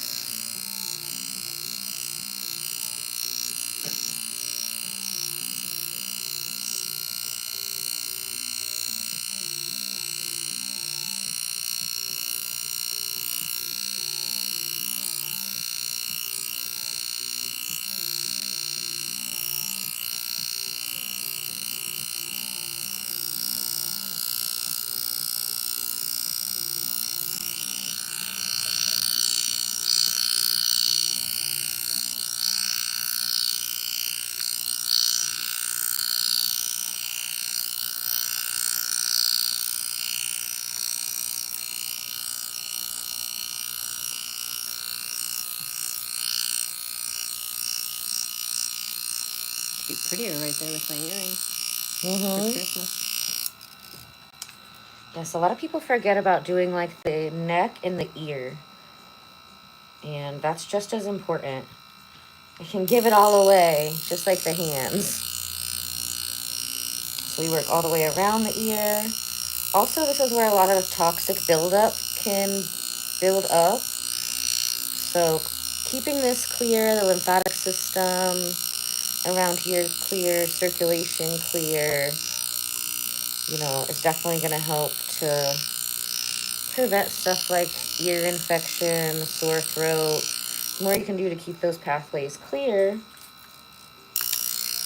prettier right there with my earring for Mm-hmm. Christmas. Yes, a lot of people forget about doing like the neck and the ear. And that's just as important. I can give it all away, just like the hands. So we work all the way around the ear. Also, this is where a lot of toxic buildup can build up. So keeping this clear, the lymphatic system around here clear, circulation clear, you know, is definitely going to help to prevent stuff like ear infection, sore throat. The more you can do to keep those pathways clear,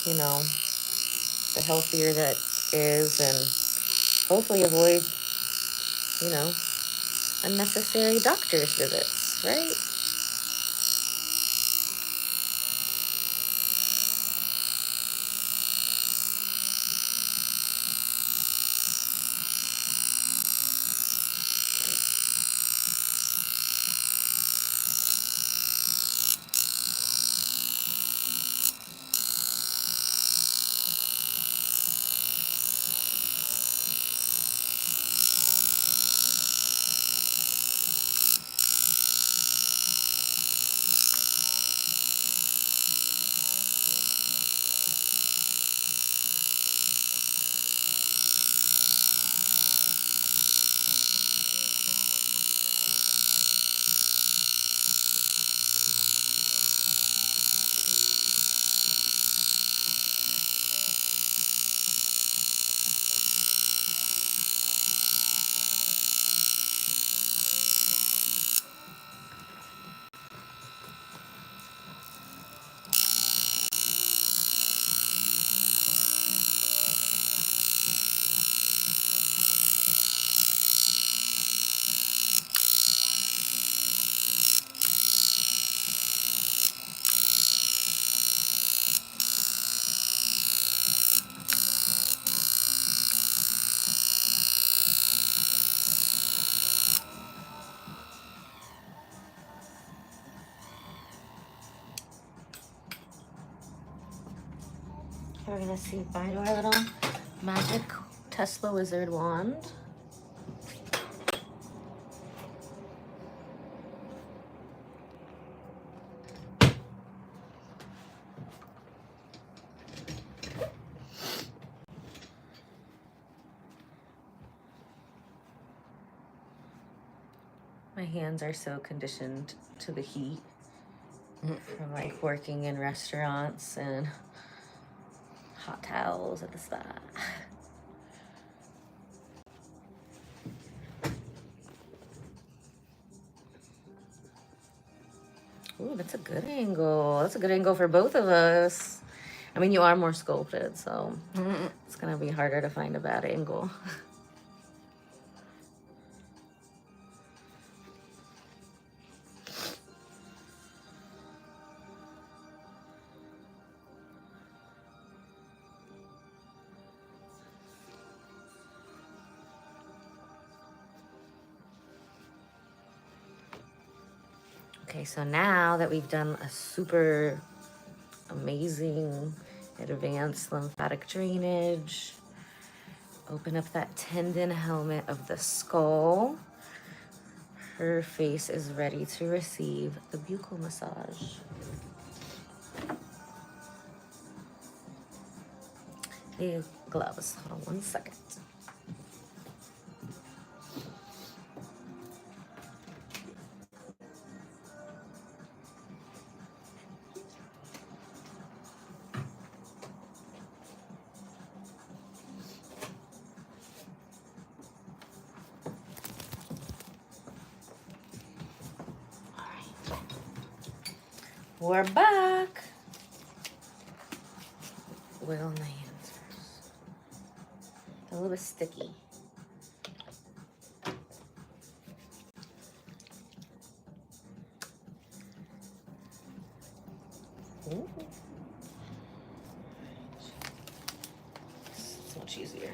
you know, the healthier that is, and hopefully avoid, you know, unnecessary doctor's visits, right? We're gonna see Bardo, our little magic Tesla wizard wand. My hands are so conditioned to the heat from like working in restaurants and hot towels at the spa. Ooh, that's a good angle. That's a good angle for both of us. I mean, you are more sculpted, so it's gonna be harder to find a bad angle. Okay, so now that we've done a super amazing advanced lymphatic drainage, open up that tendon helmet of the skull. Her face is ready to receive the buccal massage. The gloves, hold on one second. We're back. Oil on the hands first. A little bit sticky. Ooh. It's much easier.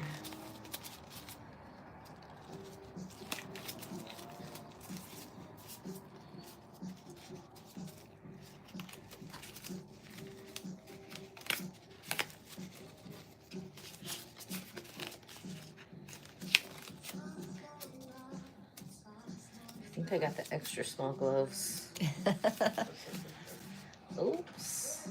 think I got the extra small gloves. Oops.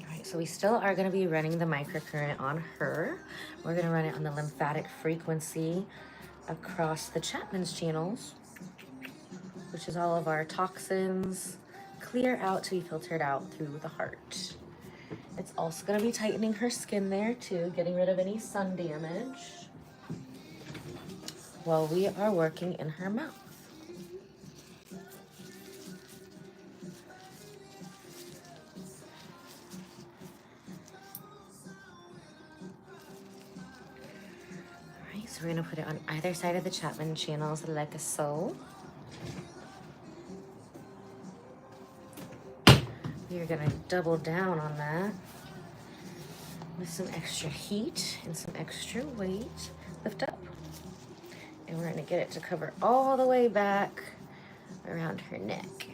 Alright, so we still are going to be running the microcurrent on her. We're going to run it on the lymphatic frequency across the Chapman's channels, which is all of our toxins clear out to be filtered out through the heart. It's also going to be tightening her skin there too, getting rid of any sun damage while we are working in her mouth. Alright, so we're going to put it on either side of the Chapman channels like so. We're going to double down on that with some extra heat and some extra weight. Lift up. And we're going to get it to cover all the way back around her neck.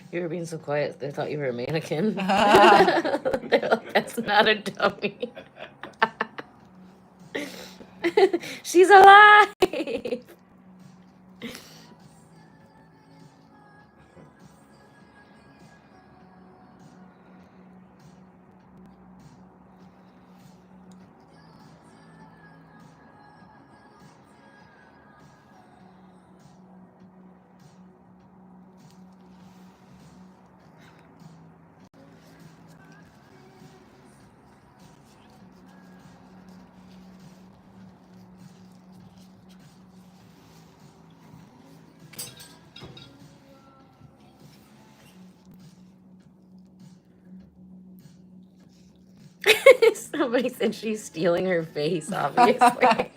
You were being so quiet, they thought you were a mannequin. They're like, that's not a dummy. She's alive! Somebody said she's stealing her face, obviously.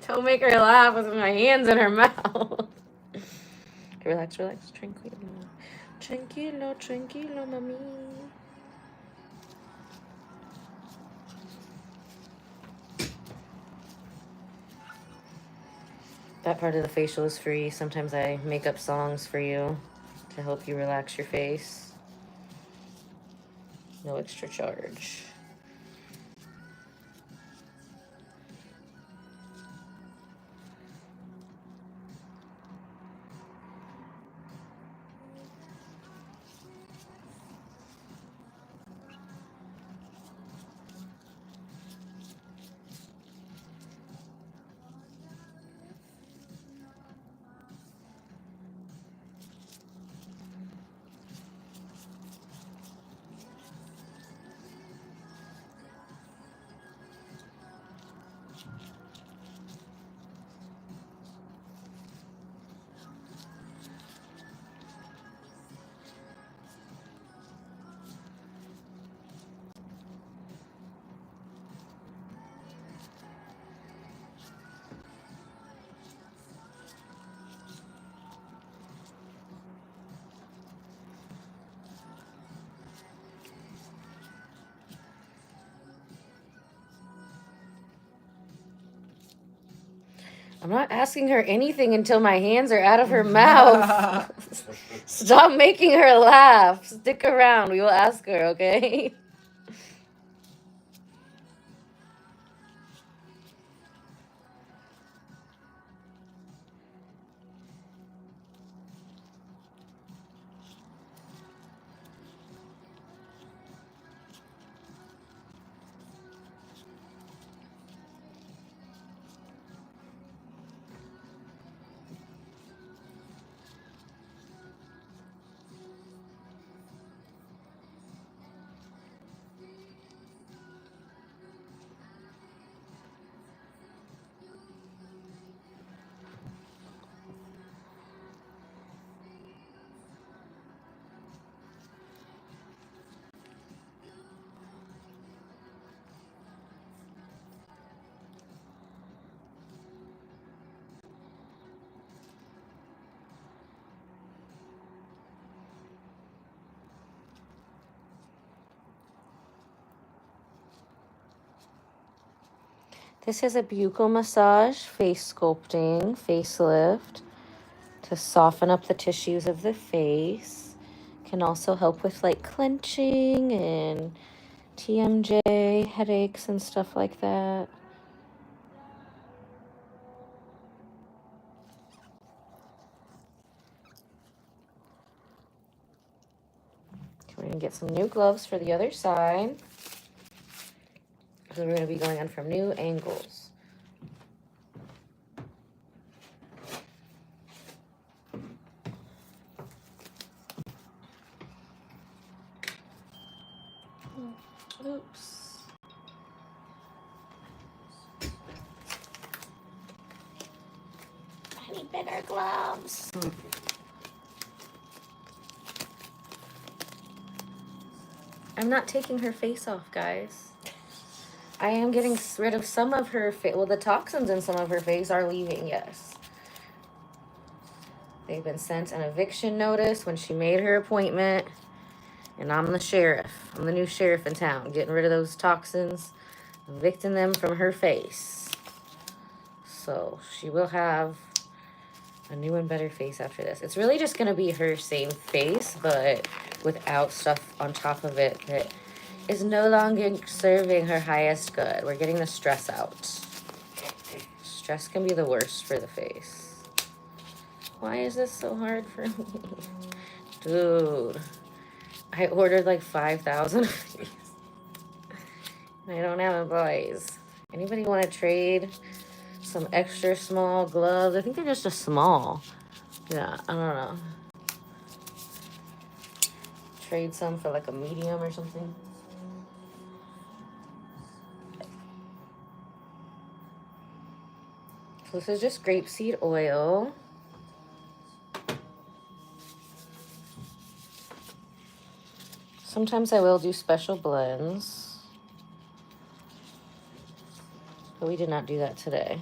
Don't make her laugh with my hands in her mouth. Relax, relax. Tranquilo. Tranquilo, tranquilo, mami. That part of the facial is free. Sometimes I make up songs for you to help you relax your face. No extra charge. I'm not asking her anything until my hands are out of her mouth. Stop making her laugh. Stick around. We will ask her, okay? This is a buccal massage, face sculpting, facelift to soften up the tissues of the face. Can also help with like clenching and TMJ, headaches and stuff like that. We're going to get some new gloves for the other side. So we're going to be going on from new angles. Oops. I need bigger gloves. I'm not taking her face off, guys. I am getting rid of some of her face. Well, the toxins in some of her face are leaving, yes. They've been sent an eviction notice when she made her appointment. And I'm the sheriff. I'm the new sheriff in town. Getting rid of those toxins. Evicting them from her face. So she will have a new and better face after this. It's really just going to be her same face, but without stuff on top of it that is no longer serving her highest good. We're getting the stress out. Stress can be the worst for the face. Why is this so hard for me? Dude, I ordered like 5,000 of these. I don't have employees. Anybody want to trade some extra small gloves? I think they're just a small. Yeah, I don't know. Trade some for like a medium or something. So this is just grapeseed oil. Sometimes I will do special blends, but we did not do that today.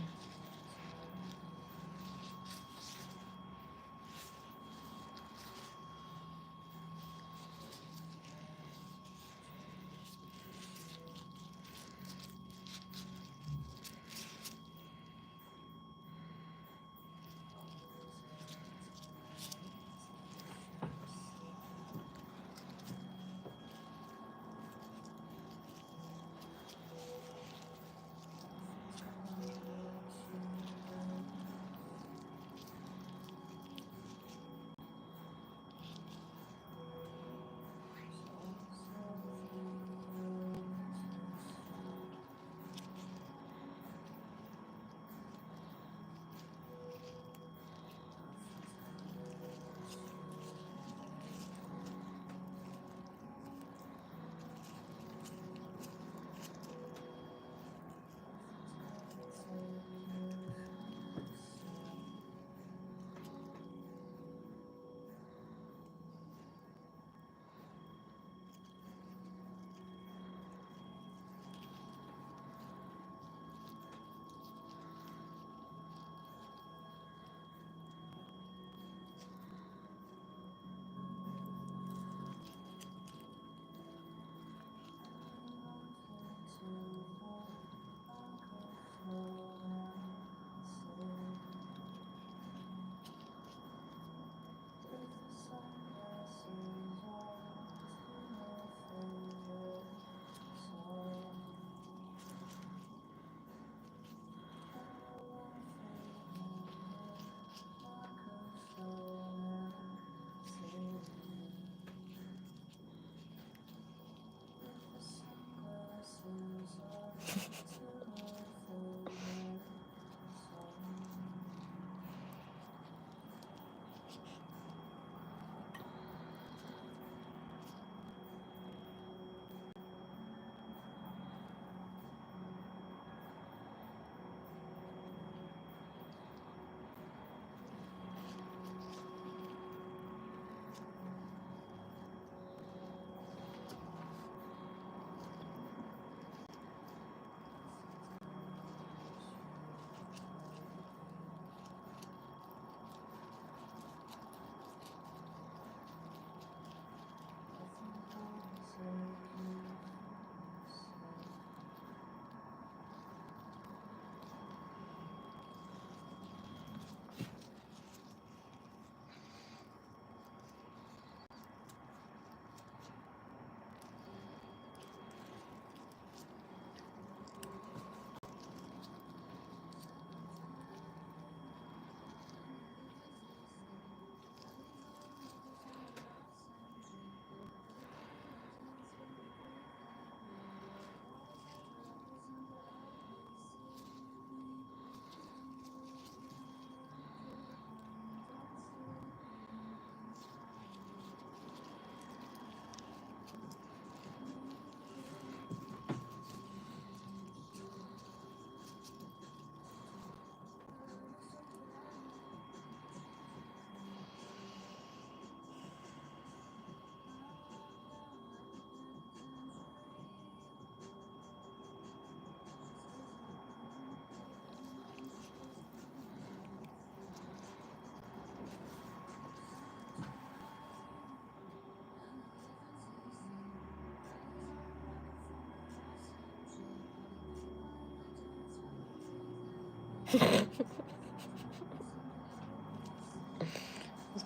Those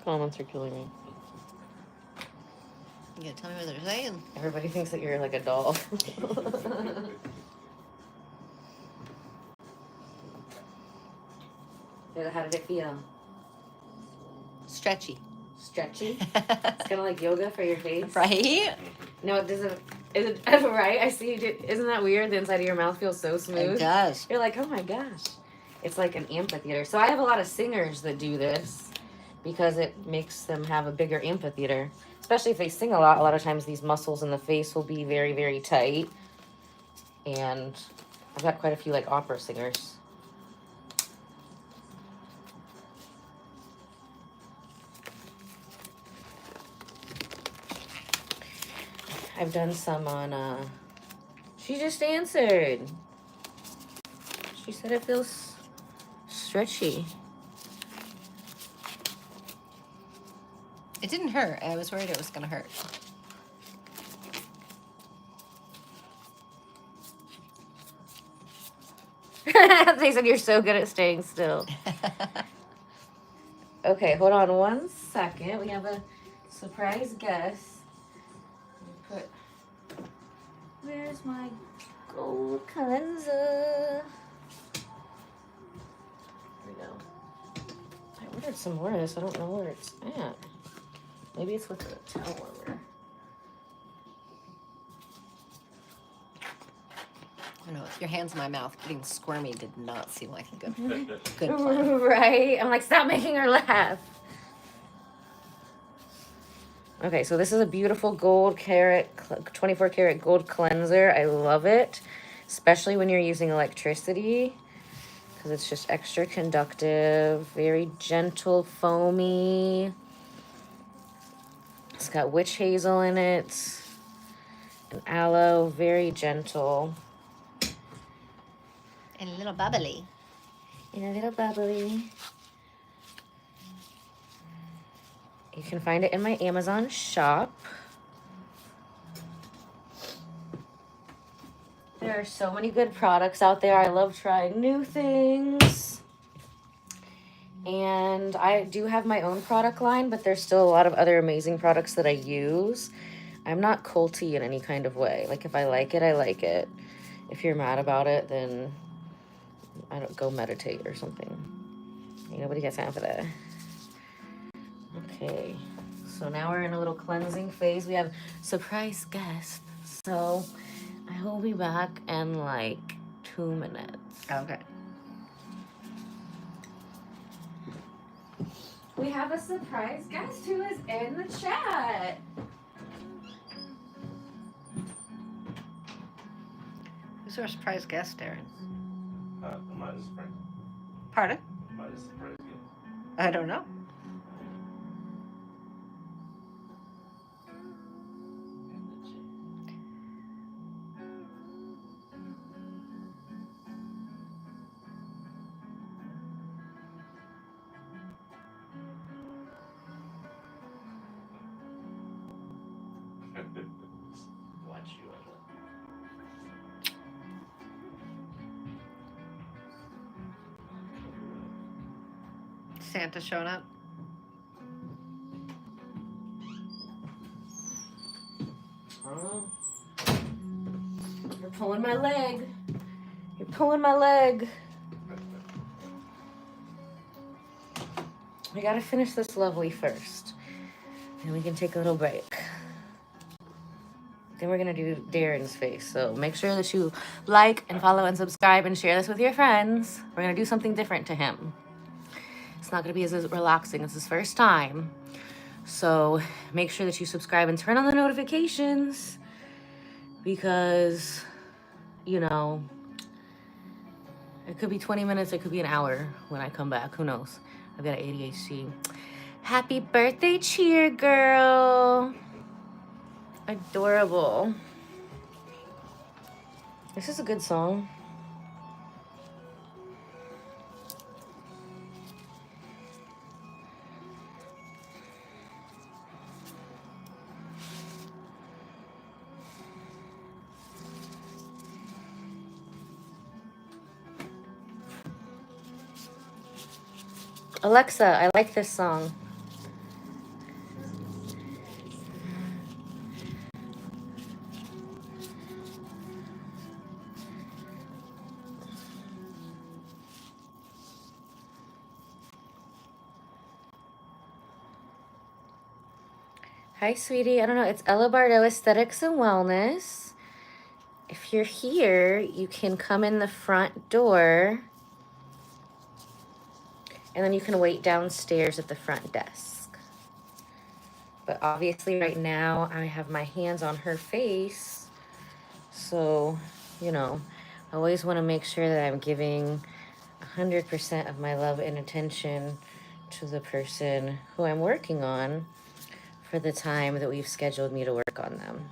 comments are killing me. You gotta tell me what they're saying. Everybody thinks that you're like a doll. How did it feel? Stretchy. Stretchy? It's kind of like yoga for your face. Right? No, it doesn't. Is it right? I see. Isn't that weird? The inside of your mouth feels so smooth. It does. You're like, oh my gosh. It's like an amphitheater. So I have a lot of singers that do this because it makes them have a bigger amphitheater. Especially if they sing a lot of times these muscles in the face will be very, very tight. And I've got quite a few like opera singers. I've done some on, she just answered. She said it feels stretchy. It didn't hurt. I was worried it was gonna hurt. They said you're so good at staying still. Okay, hold on 1 second. We have a surprise guest. Where's my gold cleanser? There we go. I ordered some more of this. I don't know where it's at. Maybe it's with the towel warmer. I know, with your hands in my mouth, getting squirmy did not seem like a good plan. Right? I'm like, stop making her laugh. Okay, so this is a beautiful 24 karat gold cleanser. I love it, especially when you're using electricity because it's just extra conductive, very gentle, foamy. It's got witch hazel in it and aloe, very gentle. And a little bubbly. And a little bubbly. You can find it in my Amazon shop. There are so many good products out there. I love trying new things. And I do have my own product line, but there's still a lot of other amazing products that I use. I'm not culty in any kind of way. Like, if I like it, I like it. If you're mad about it, then I don't go meditate or something. Ain't nobody got time for that. Okay, so now we're in a little cleansing phase. We have surprise guest, so I will be back in like 2 minutes. Okay. We have a surprise guest who is in the chat. Who's our surprise guest, Darren? Am I the surprise? Pardon? Am I the surprise guest? I don't know. Watch you. Santa showing up. You're pulling my leg. You're pulling my leg. We gotta finish this lovely first. And we can take a little break. Then we're gonna do Darren's face. So make sure that you like and follow and subscribe and share this with your friends. We're gonna do something different to him. It's not gonna be as relaxing. It's his first time. So make sure that you subscribe and turn on the notifications because, you know, it could be 20 minutes, it could be an hour when I come back. Who knows? I've got ADHD. Happy birthday, cheer girl. Adorable. This is a good song. Alexa, I like this song. Hi, sweetie. I don't know. It's Ella Bardo, Aesthetics and Wellness. If you're here, you can come in the front door, and then you can wait downstairs at the front desk. But obviously right now I have my hands on her face. So, you know, I always want to make sure that I'm giving 100% of my love and attention to the person who I'm working on for the time that we've scheduled me to work on them.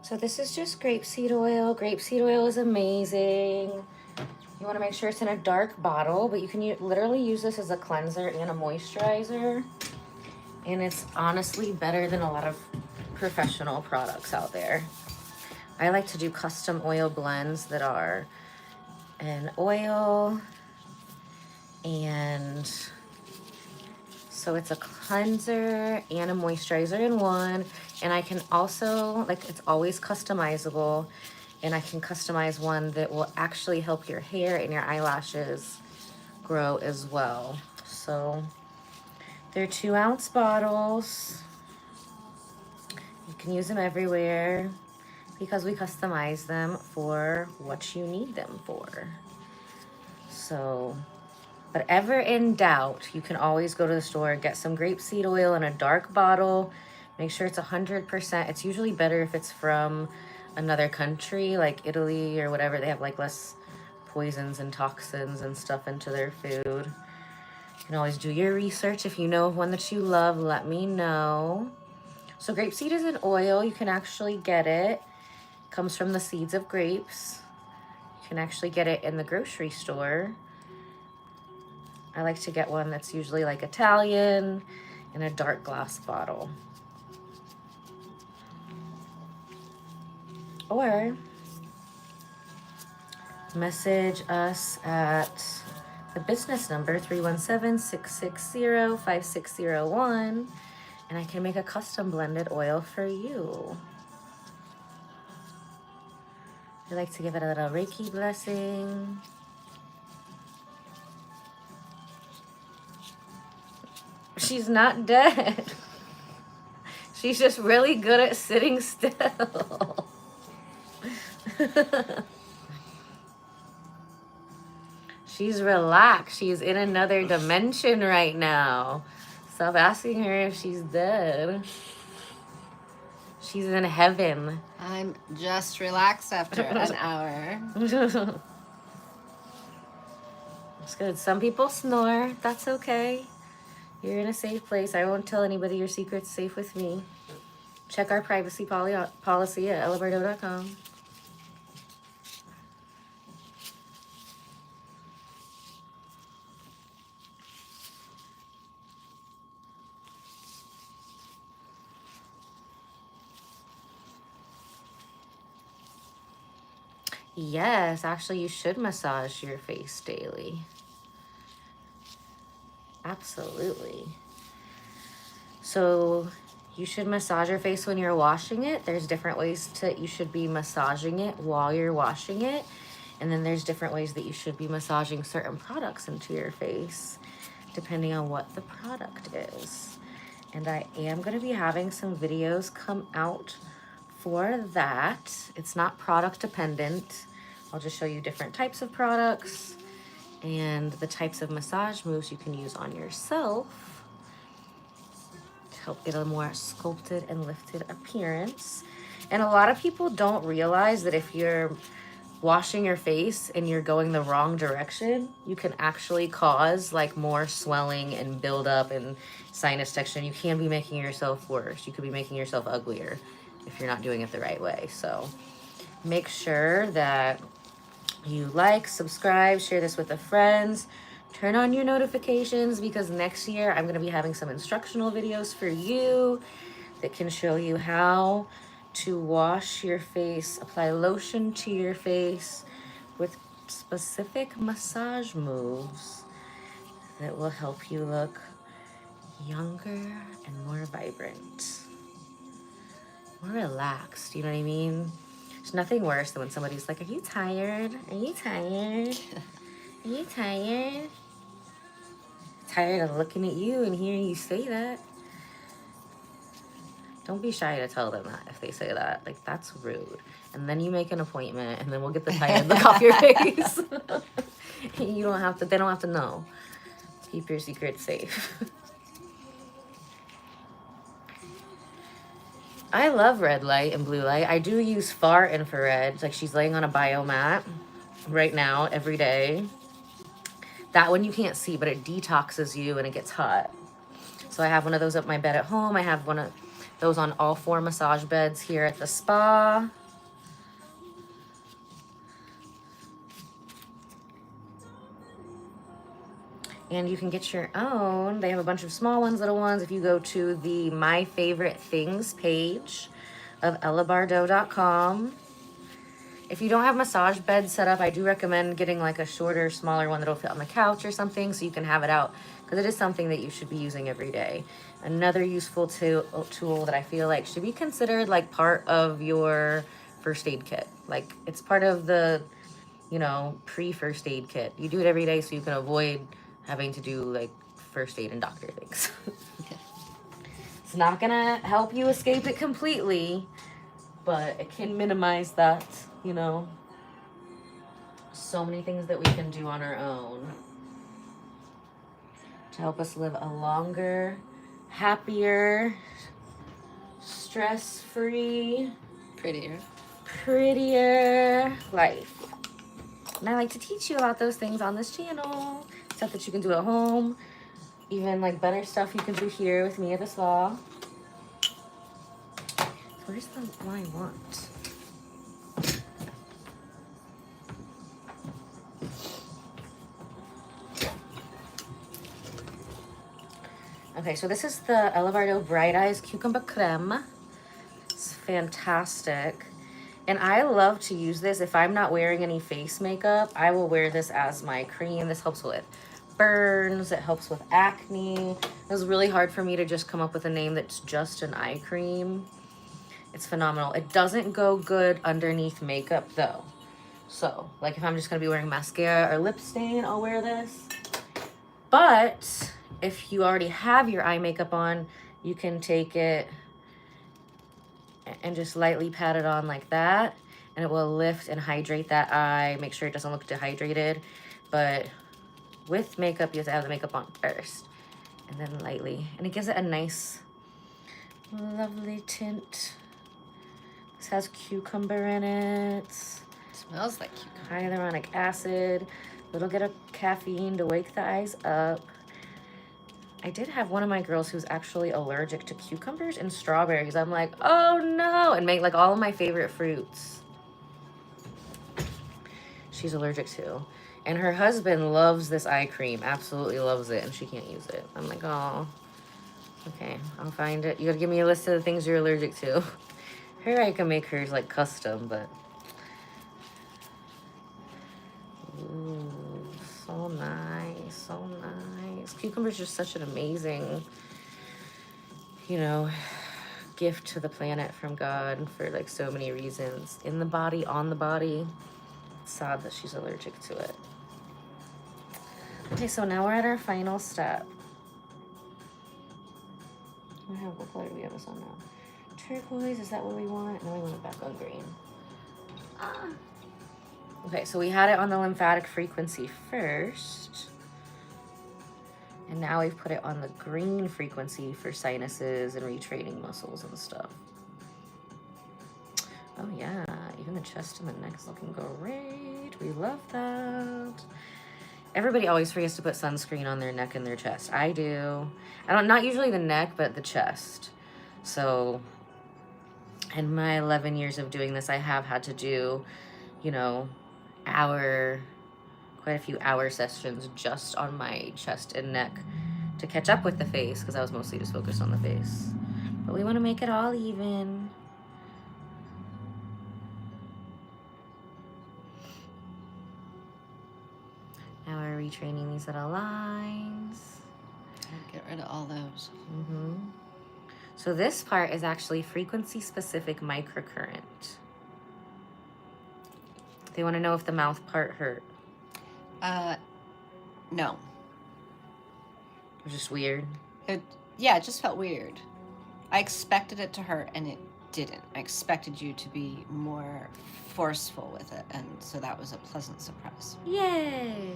So this is just grapeseed oil. Grapeseed oil is amazing. You want to make sure it's in a dark bottle, but you can literally use this as a cleanser and a moisturizer. And it's honestly better than a lot of professional products out there. I like to do custom oil blends that are an oil, and so it's a cleanser and a moisturizer in one. And I can also, like, it's always customizable, and I can customize one that will actually help your hair and your eyelashes grow as well. So they're 2-ounce bottles. You can use them everywhere because we customize them for what you need them for. So, but ever in doubt, you can always go to the store, get some grapeseed oil in a dark bottle. Make sure it's 100%. It's usually better if it's from another country, like Italy or whatever. They have like less poisons and toxins and stuff into their food. You can always do your research. If you know of one that you love, let me know. So grapeseed is an oil. You can actually get it. It comes from the seeds of grapes. You can actually get it in the grocery store. I like to get one that's usually like Italian in a dark glass bottle. Or message us at the business number 317-660-5601, and I can make a custom blended oil for you. I like to give it a little Reiki blessing. She's not dead. She's just really good at sitting still. She's relaxed. She's in another dimension right now. Stop asking her if she's dead. She's in heaven. I'm just relaxed after an hour. It's good. Some people snore. That's okay. You're in a safe place. I won't tell anybody your secret's safe with me. Check our privacy policy at ellabardo.com. Yes, actually, you should massage your face daily. Absolutely. So you should massage your face when you're washing it. There's different ways you should be massaging it while you're washing it. And then there's different ways that you should be massaging certain products into your face, depending on what the product is. And I am going to be having some videos come out for that. It's not product dependent. I'll just show you different types of products and the types of massage moves you can use on yourself to help get a more sculpted and lifted appearance. And a lot of people don't realize that if you're washing your face and you're going the wrong direction, you can actually cause like more swelling and buildup and sinus tension. You can be making yourself worse. You could be making yourself uglier if you're not doing it the right way. So make sure that you like, subscribe, share this with the friends, turn on your notifications, because next year I'm going to be having some instructional videos for you that can show you how to wash your face, apply lotion to your face with specific massage moves that will help you look younger and more vibrant, more relaxed. You know what I mean? There's nothing worse than when somebody's like, are you tired? Are you tired? Are you tired? Tired of looking at you and hearing you say that. Don't be shy to tell them that if they say that. Like, that's rude. And then you make an appointment, and then we'll get the tired look off your face. You don't have to, they don't have to know. Keep your secrets safe. I love red light and blue light. I do use far infrared. Like, she's laying on a biomat right now every day. That one you can't see, but it detoxes you and it gets hot. So I have one of those at my bed at home. I have one of those on all 4 massage beds here at the spa. And you can get your own. They have a bunch of small ones, little ones. If you go to the My Favorite Things page of Bardo.com. If you don't have massage beds set up, I do recommend getting like a shorter, smaller one that'll fit on the couch or something so you can have it out, because it is something that you should be using every day. Another useful tool that I feel like should be considered like part of your first aid kit. Like, it's part of the, you know, pre-first aid kit. You do it every day so you can avoid having to do like first aid and doctor things. It's not gonna help you escape it completely, but it can minimize that, you know. So many things that we can do on our own to help us live a longer, happier, stress-free, prettier life. And I like to teach you about those things on this channel. Stuff that you can do at home. Even like better stuff you can do here with me at the spa. Where's the one I want? Okay, so this is the Bardo Bright Eyes Cucumber Creme. It's fantastic. And I love to use this. If I'm not wearing any face makeup, I will wear this as my cream. This helps with burns. It helps with acne. It was really hard for me to just come up with a name that's just an eye cream. It's phenomenal. It doesn't go good underneath makeup though. So, like if I'm just gonna be wearing mascara or lip stain, I'll wear this. But if you already have your eye makeup on, you can take it and just lightly pat it on like that, and it will lift and hydrate that eye. Make sure it doesn't look dehydrated. But with makeup, you have to have the makeup on first, and then lightly. And it gives it a nice, lovely tint. This has cucumber in it. Smells like cucumber. Hyaluronic acid. Little bit of caffeine to wake the eyes up. I did have one of my girls who's actually allergic to cucumbers and strawberries. I'm like, oh no, and make like all of my favorite fruits. She's allergic to. And her husband loves this eye cream, absolutely loves it, and she can't use it. I'm like, oh, okay, I'll find it. You gotta give me a list of the things you're allergic to. Her, I can make hers like custom, but. Ooh, so nice, so nice. Cucumber's just such an amazing, you know, gift to the planet from God for like so many reasons. In the body, on the body. It's sad that she's allergic to it. Okay, so now we're at our final step. What color do we have this on now? Turquoise, is that what we want? No, we want it back on green. Ah. Okay, so we had it on the lymphatic frequency first. And now we've put it on the green frequency for sinuses and retraining muscles and stuff. Oh yeah, even the chest and the neck is looking great. We love that. Everybody always forgets to put sunscreen on their neck and their chest. I do. I don't, not usually the neck, but the chest. So in my 11 years of doing this, I have had to do, you know, quite a few hour sessions just on my chest and neck to catch up with the face, because I was mostly just focused on the face. But we want to make it all even. Now we're retraining these little lines. Get rid of all those. Mm-hmm. So this part is actually frequency-specific microcurrent. They want to know if the mouth part hurt. No. It was just weird. It just felt weird. I expected it to hurt, and it didn't. I expected you to be more forceful with it, and so that was a pleasant surprise. Yay!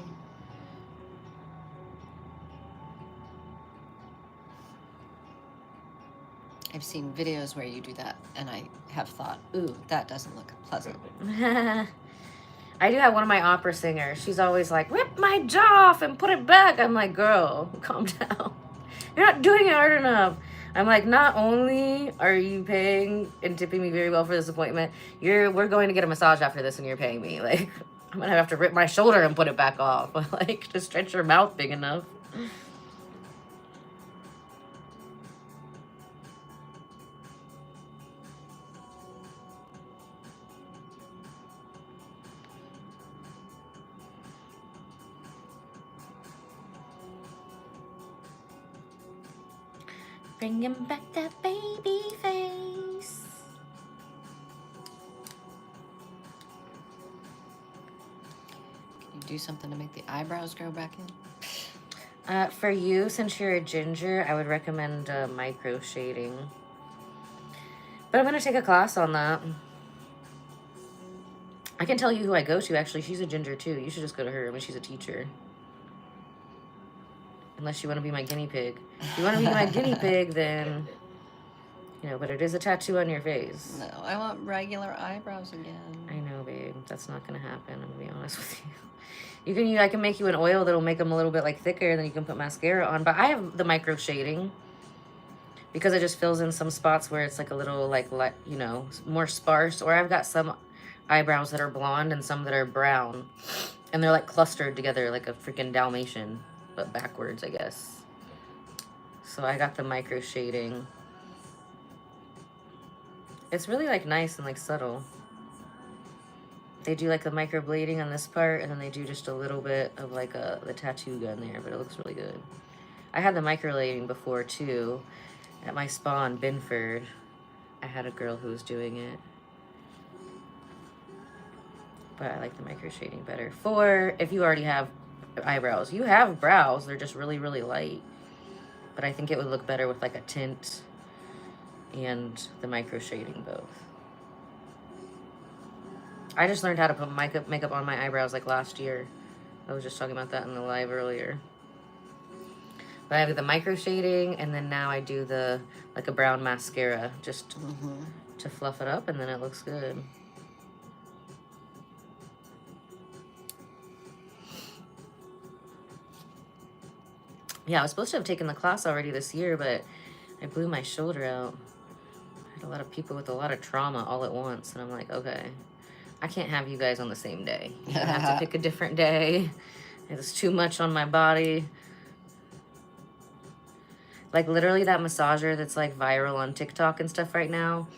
I've seen videos where you do that, and I have thought, ooh, that doesn't look pleasant. I do have one of my opera singers. She's always like, rip my jaw off and put it back. I'm like, girl, calm down. You're not doing it hard enough. I'm like, not only are you paying and tipping me very well for this appointment, we're going to get a massage after this and you're paying me. Like, I'm going to have to rip my shoulder and put it back off. Like, to stretch your mouth big enough. Bringing back that baby face. Can you do something to make the eyebrows grow back in? For you, since you're a ginger, I would recommend micro shading. But I'm going to take a class on that. I can tell you who I go to, actually. She's a ginger, too. You should just go to her. I mean, she's a teacher. Unless you want to be my guinea pig. If you want to be my guinea pig, then, you know, but it is a tattoo on your face. No, I want regular eyebrows again. I know, babe. That's not going to happen. I'm going to be honest with you. I can make you an oil that'll make them a little bit, like, thicker, and then you can put mascara on. But I have the micro shading because it just fills in some spots where it's, like, a little, like, you know, more sparse. Or I've got some eyebrows that are blonde and some that are brown. And they're, like, clustered together like a freaking Dalmatian. But backwards, I guess. So I got the micro shading. It's really like nice and like subtle. They do like the micro blading on this part, and then they do just a little bit of like the tattoo gun there, but it looks really good. I had the micro blading before too. At my spa in Binford, I had a girl who was doing it. But I like the micro shading better. For if you already have eyebrows. You have brows, they're just really, really light. But I think it would look better with like a tint and the micro shading both. I just learned how to put makeup on my eyebrows like last year. I was just talking about that in the live earlier. But I have the micro shading, and then now I do the like a brown mascara just to fluff it up, and then it looks good. Yeah, I was supposed to have taken the class already this year, but I blew my shoulder out. I had a lot of people with a lot of trauma all at once, and I'm like, okay, I can't have you guys on the same day. You have to pick a different day. It's too much on my body. Like, literally that massager that's, like, viral on TikTok and stuff right now.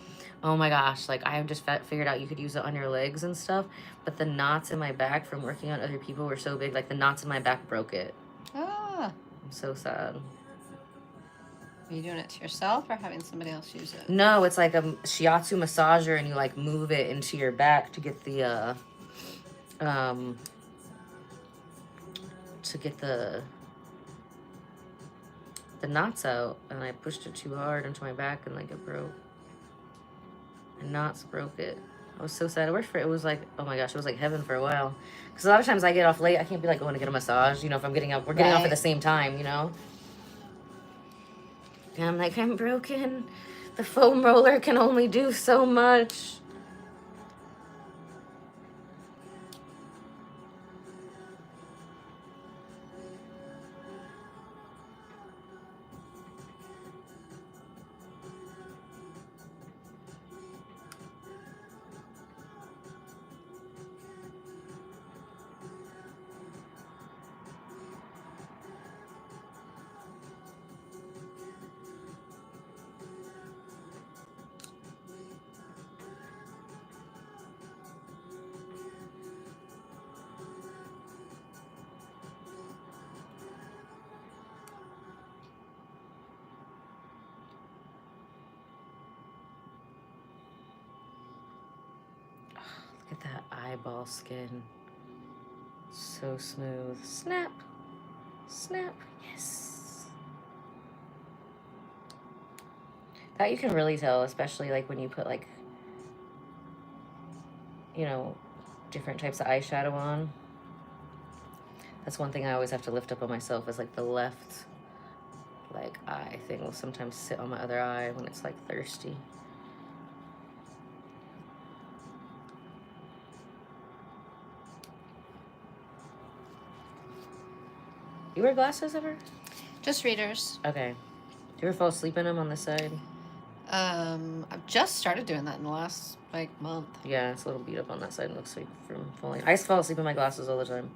Oh, my gosh. Like, I have just figured out you could use it on your legs and stuff, but the knots in my back from working on other people were so big. Like, the knots in my back broke it. Ah. I'm so sad. Are you doing it to yourself or having somebody else use it? No, it's like a shiatsu massager, and you like move it into your back to get the knots out, and I pushed it too hard into my back and like it broke. And knots broke it. I was so sad. It was like, oh my gosh, it was like heaven for a while. Because a lot of times I get off late. I can't be like going to get a massage, you know, if I'm getting up. We're getting off at the same time, you know. And I'm like, I'm broken. The foam roller can only do so much. Look at that eyeball skin. So smooth. Snap. Snap. Yes. That you can really tell, especially like when you put like, you know, different types of eyeshadow on. That's one thing I always have to lift up on myself is like the left like eye thing will sometimes sit on my other eye when it's like thirsty. You wear glasses ever? Just readers. Okay. Do you ever fall asleep in them on this side? I've just started doing that in the last like month. Yeah, it's a little beat up on that side. It looks like from falling. I used to fall asleep in my glasses all the time.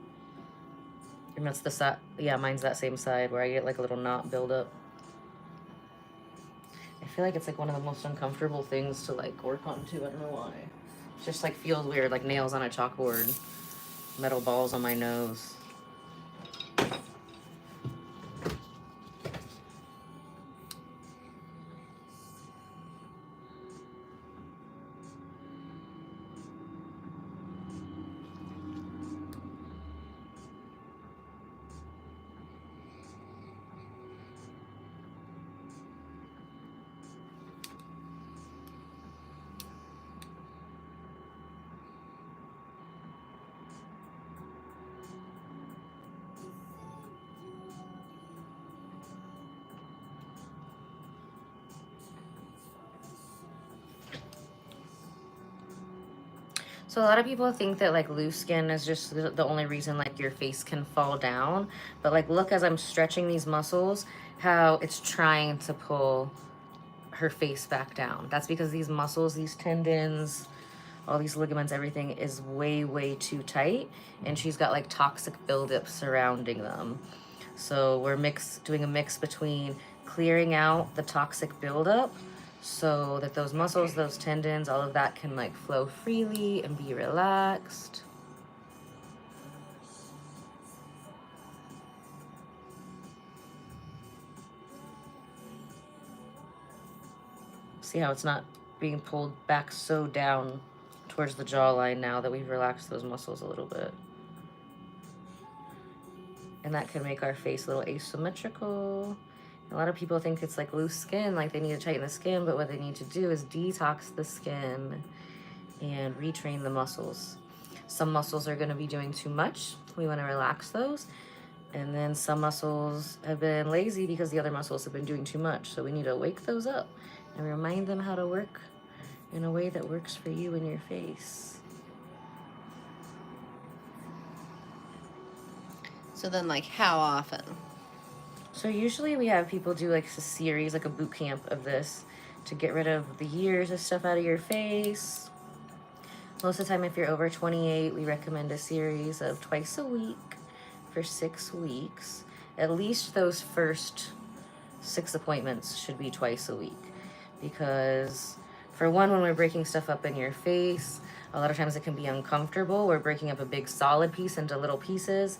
And that's the side. Yeah, mine's that same side where I get like a little knot build up. I feel like it's like one of the most uncomfortable things to like work on too. I don't know why. It just like feels weird, like nails on a chalkboard, metal balls on my nose. So a lot of people think that like loose skin is just the only reason like your face can fall down. But like look as I'm stretching these muscles, how it's trying to pull her face back down. That's because these muscles, these tendons, all these ligaments, everything is way, way too tight. And she's got like toxic buildup surrounding them. So we're doing a mix between clearing out the toxic buildup so that those muscles, those tendons, all of that can like flow freely and be relaxed. See how it's not being pulled back so down towards the jawline now that we've relaxed those muscles a little bit. And that can make our face a little asymmetrical. A lot of people think it's like loose skin, like they need to tighten the skin, but what they need to do is detox the skin and retrain the muscles. Some muscles are gonna be doing too much. We wanna relax those. And then some muscles have been lazy because the other muscles have been doing too much. So we need to wake those up and remind them how to work in a way that works for you and your face. So then, like, how often? So usually we have people do like a series, like a boot camp of this to get rid of the years of stuff out of your face. Most of the time, if you're over 28, we recommend a series of twice a week for 6 weeks. At least those first 6 appointments should be twice a week. Because for one, when we're breaking stuff up in your face, a lot of times it can be uncomfortable. We're breaking up a big solid piece into little pieces.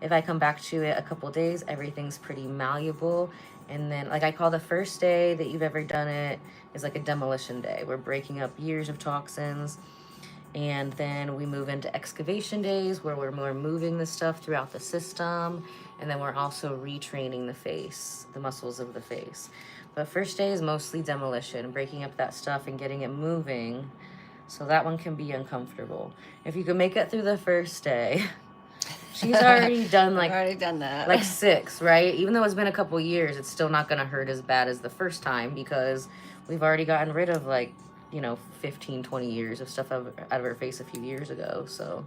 If I come back to it a couple days, everything's pretty malleable. And then, like I call the first day that you've ever done it is like a demolition day. We're breaking up years of toxins. And then we move into excavation days where we're more moving the stuff throughout the system. And then we're also retraining the face, the muscles of the face. But first day is mostly demolition, breaking up that stuff and getting it moving. So that one can be uncomfortable. If you can make it through the first day, she's already done like, I've already done that. like 6, right? Even though it's been a couple years, it's still not gonna hurt as bad as the first time because we've already gotten rid of like, 15, 20 years of stuff out of her face a few years ago, so.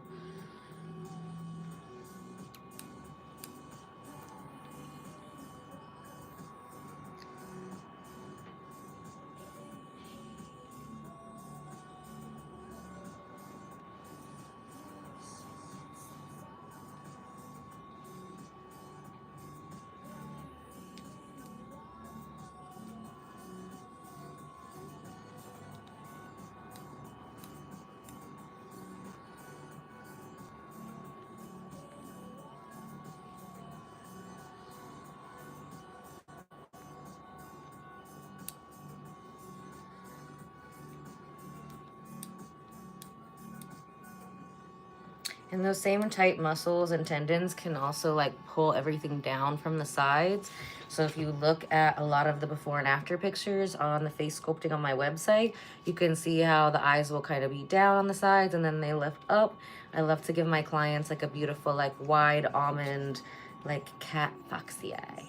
And those same tight muscles and tendons can also like pull everything down from the sides. So if you look at a lot of the before and after pictures on the face sculpting on my website, you can see how the eyes will kind of be down on the sides and then they lift up. I love to give my clients like a beautiful, like wide almond, like cat foxy eye.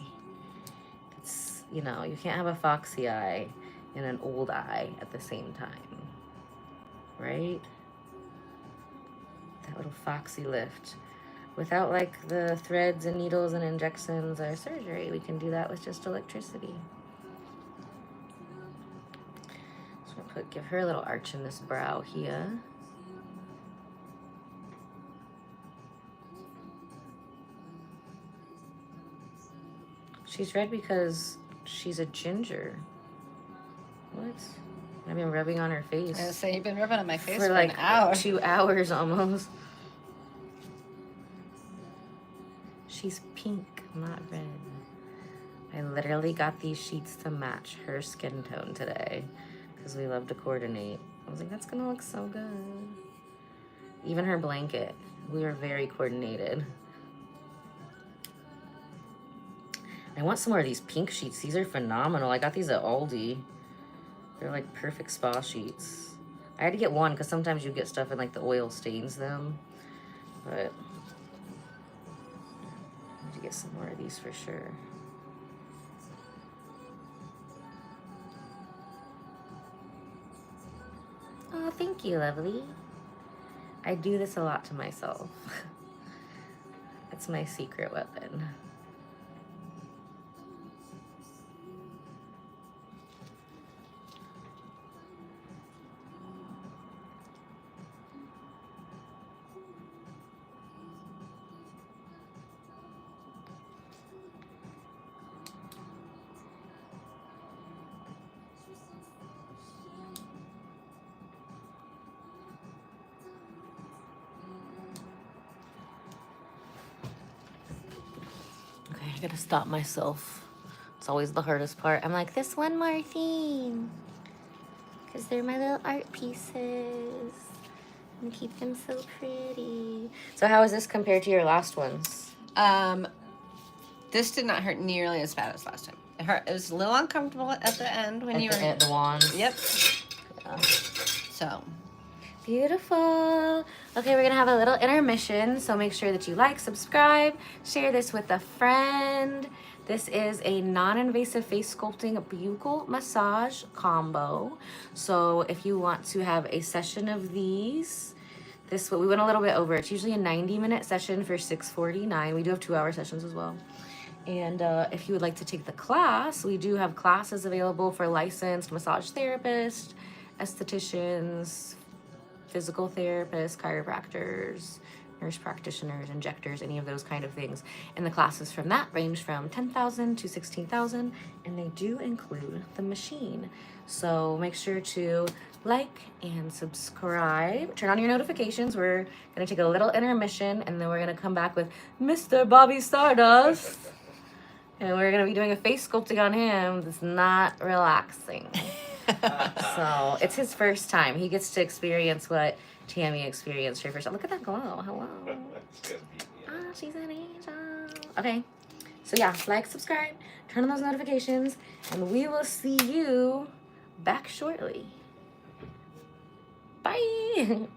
It's, you know, you can't have a foxy eye and an old eye at the same time, right? That little foxy lift. Without like the threads and needles and injections or surgery, we can do that with just electricity. So I'm gonna give her a little arch in this brow here. She's red because she's a ginger. What? I've been rubbing on her face. I was gonna say, you've been rubbing on my face for for like an hour. 2 hours almost. She's pink, not red. I literally got these sheets to match her skin tone today because we love to coordinate. I was like, that's gonna look so good. Even her blanket, we were very coordinated. I want some more of these pink sheets. These are phenomenal. I got these at Aldi. They're like perfect spa sheets. I had to get one because sometimes you get stuff and like the oil stains them. But I need to get some more of these for sure. Oh, thank you, lovely. I do this a lot to myself. It's my secret weapon. I gotta stop myself. It's always the hardest part. I'm like, this one more thing. Because they're my little art pieces. And keep them so pretty. So how is this compared to your last ones? This did not hurt nearly as bad as last time. It hurt. It was a little uncomfortable at the end when you were at the wands. Yep. Yeah. So beautiful. Okay, we're gonna have a little intermission, so make sure that you like, subscribe, share this with a friend. This is a non-invasive face sculpting buccal massage combo. So if you want to have a session of these, we went a little bit over. It's usually a 90-minute session for $649. We do have 2-hour sessions as well. And if you would like to take the class, we do have classes available for licensed massage therapists, estheticians, physical therapists, chiropractors, nurse practitioners, injectors, any of those kind of things. And the classes from that range from $10,000 to $16,000, and they do include the machine. So make sure to like and subscribe. Turn on your notifications. We're gonna take a little intermission, and then we're gonna come back with Mr. Bobby Stardust. And we're gonna be doing a face sculpting on him that's not relaxing. So it's his first time. He gets to experience what Tammy experienced her first time. Look at that glow. Hello. Ah, she's an angel. Okay. So yeah, like, subscribe, turn on those notifications, and we will see you back shortly. Bye.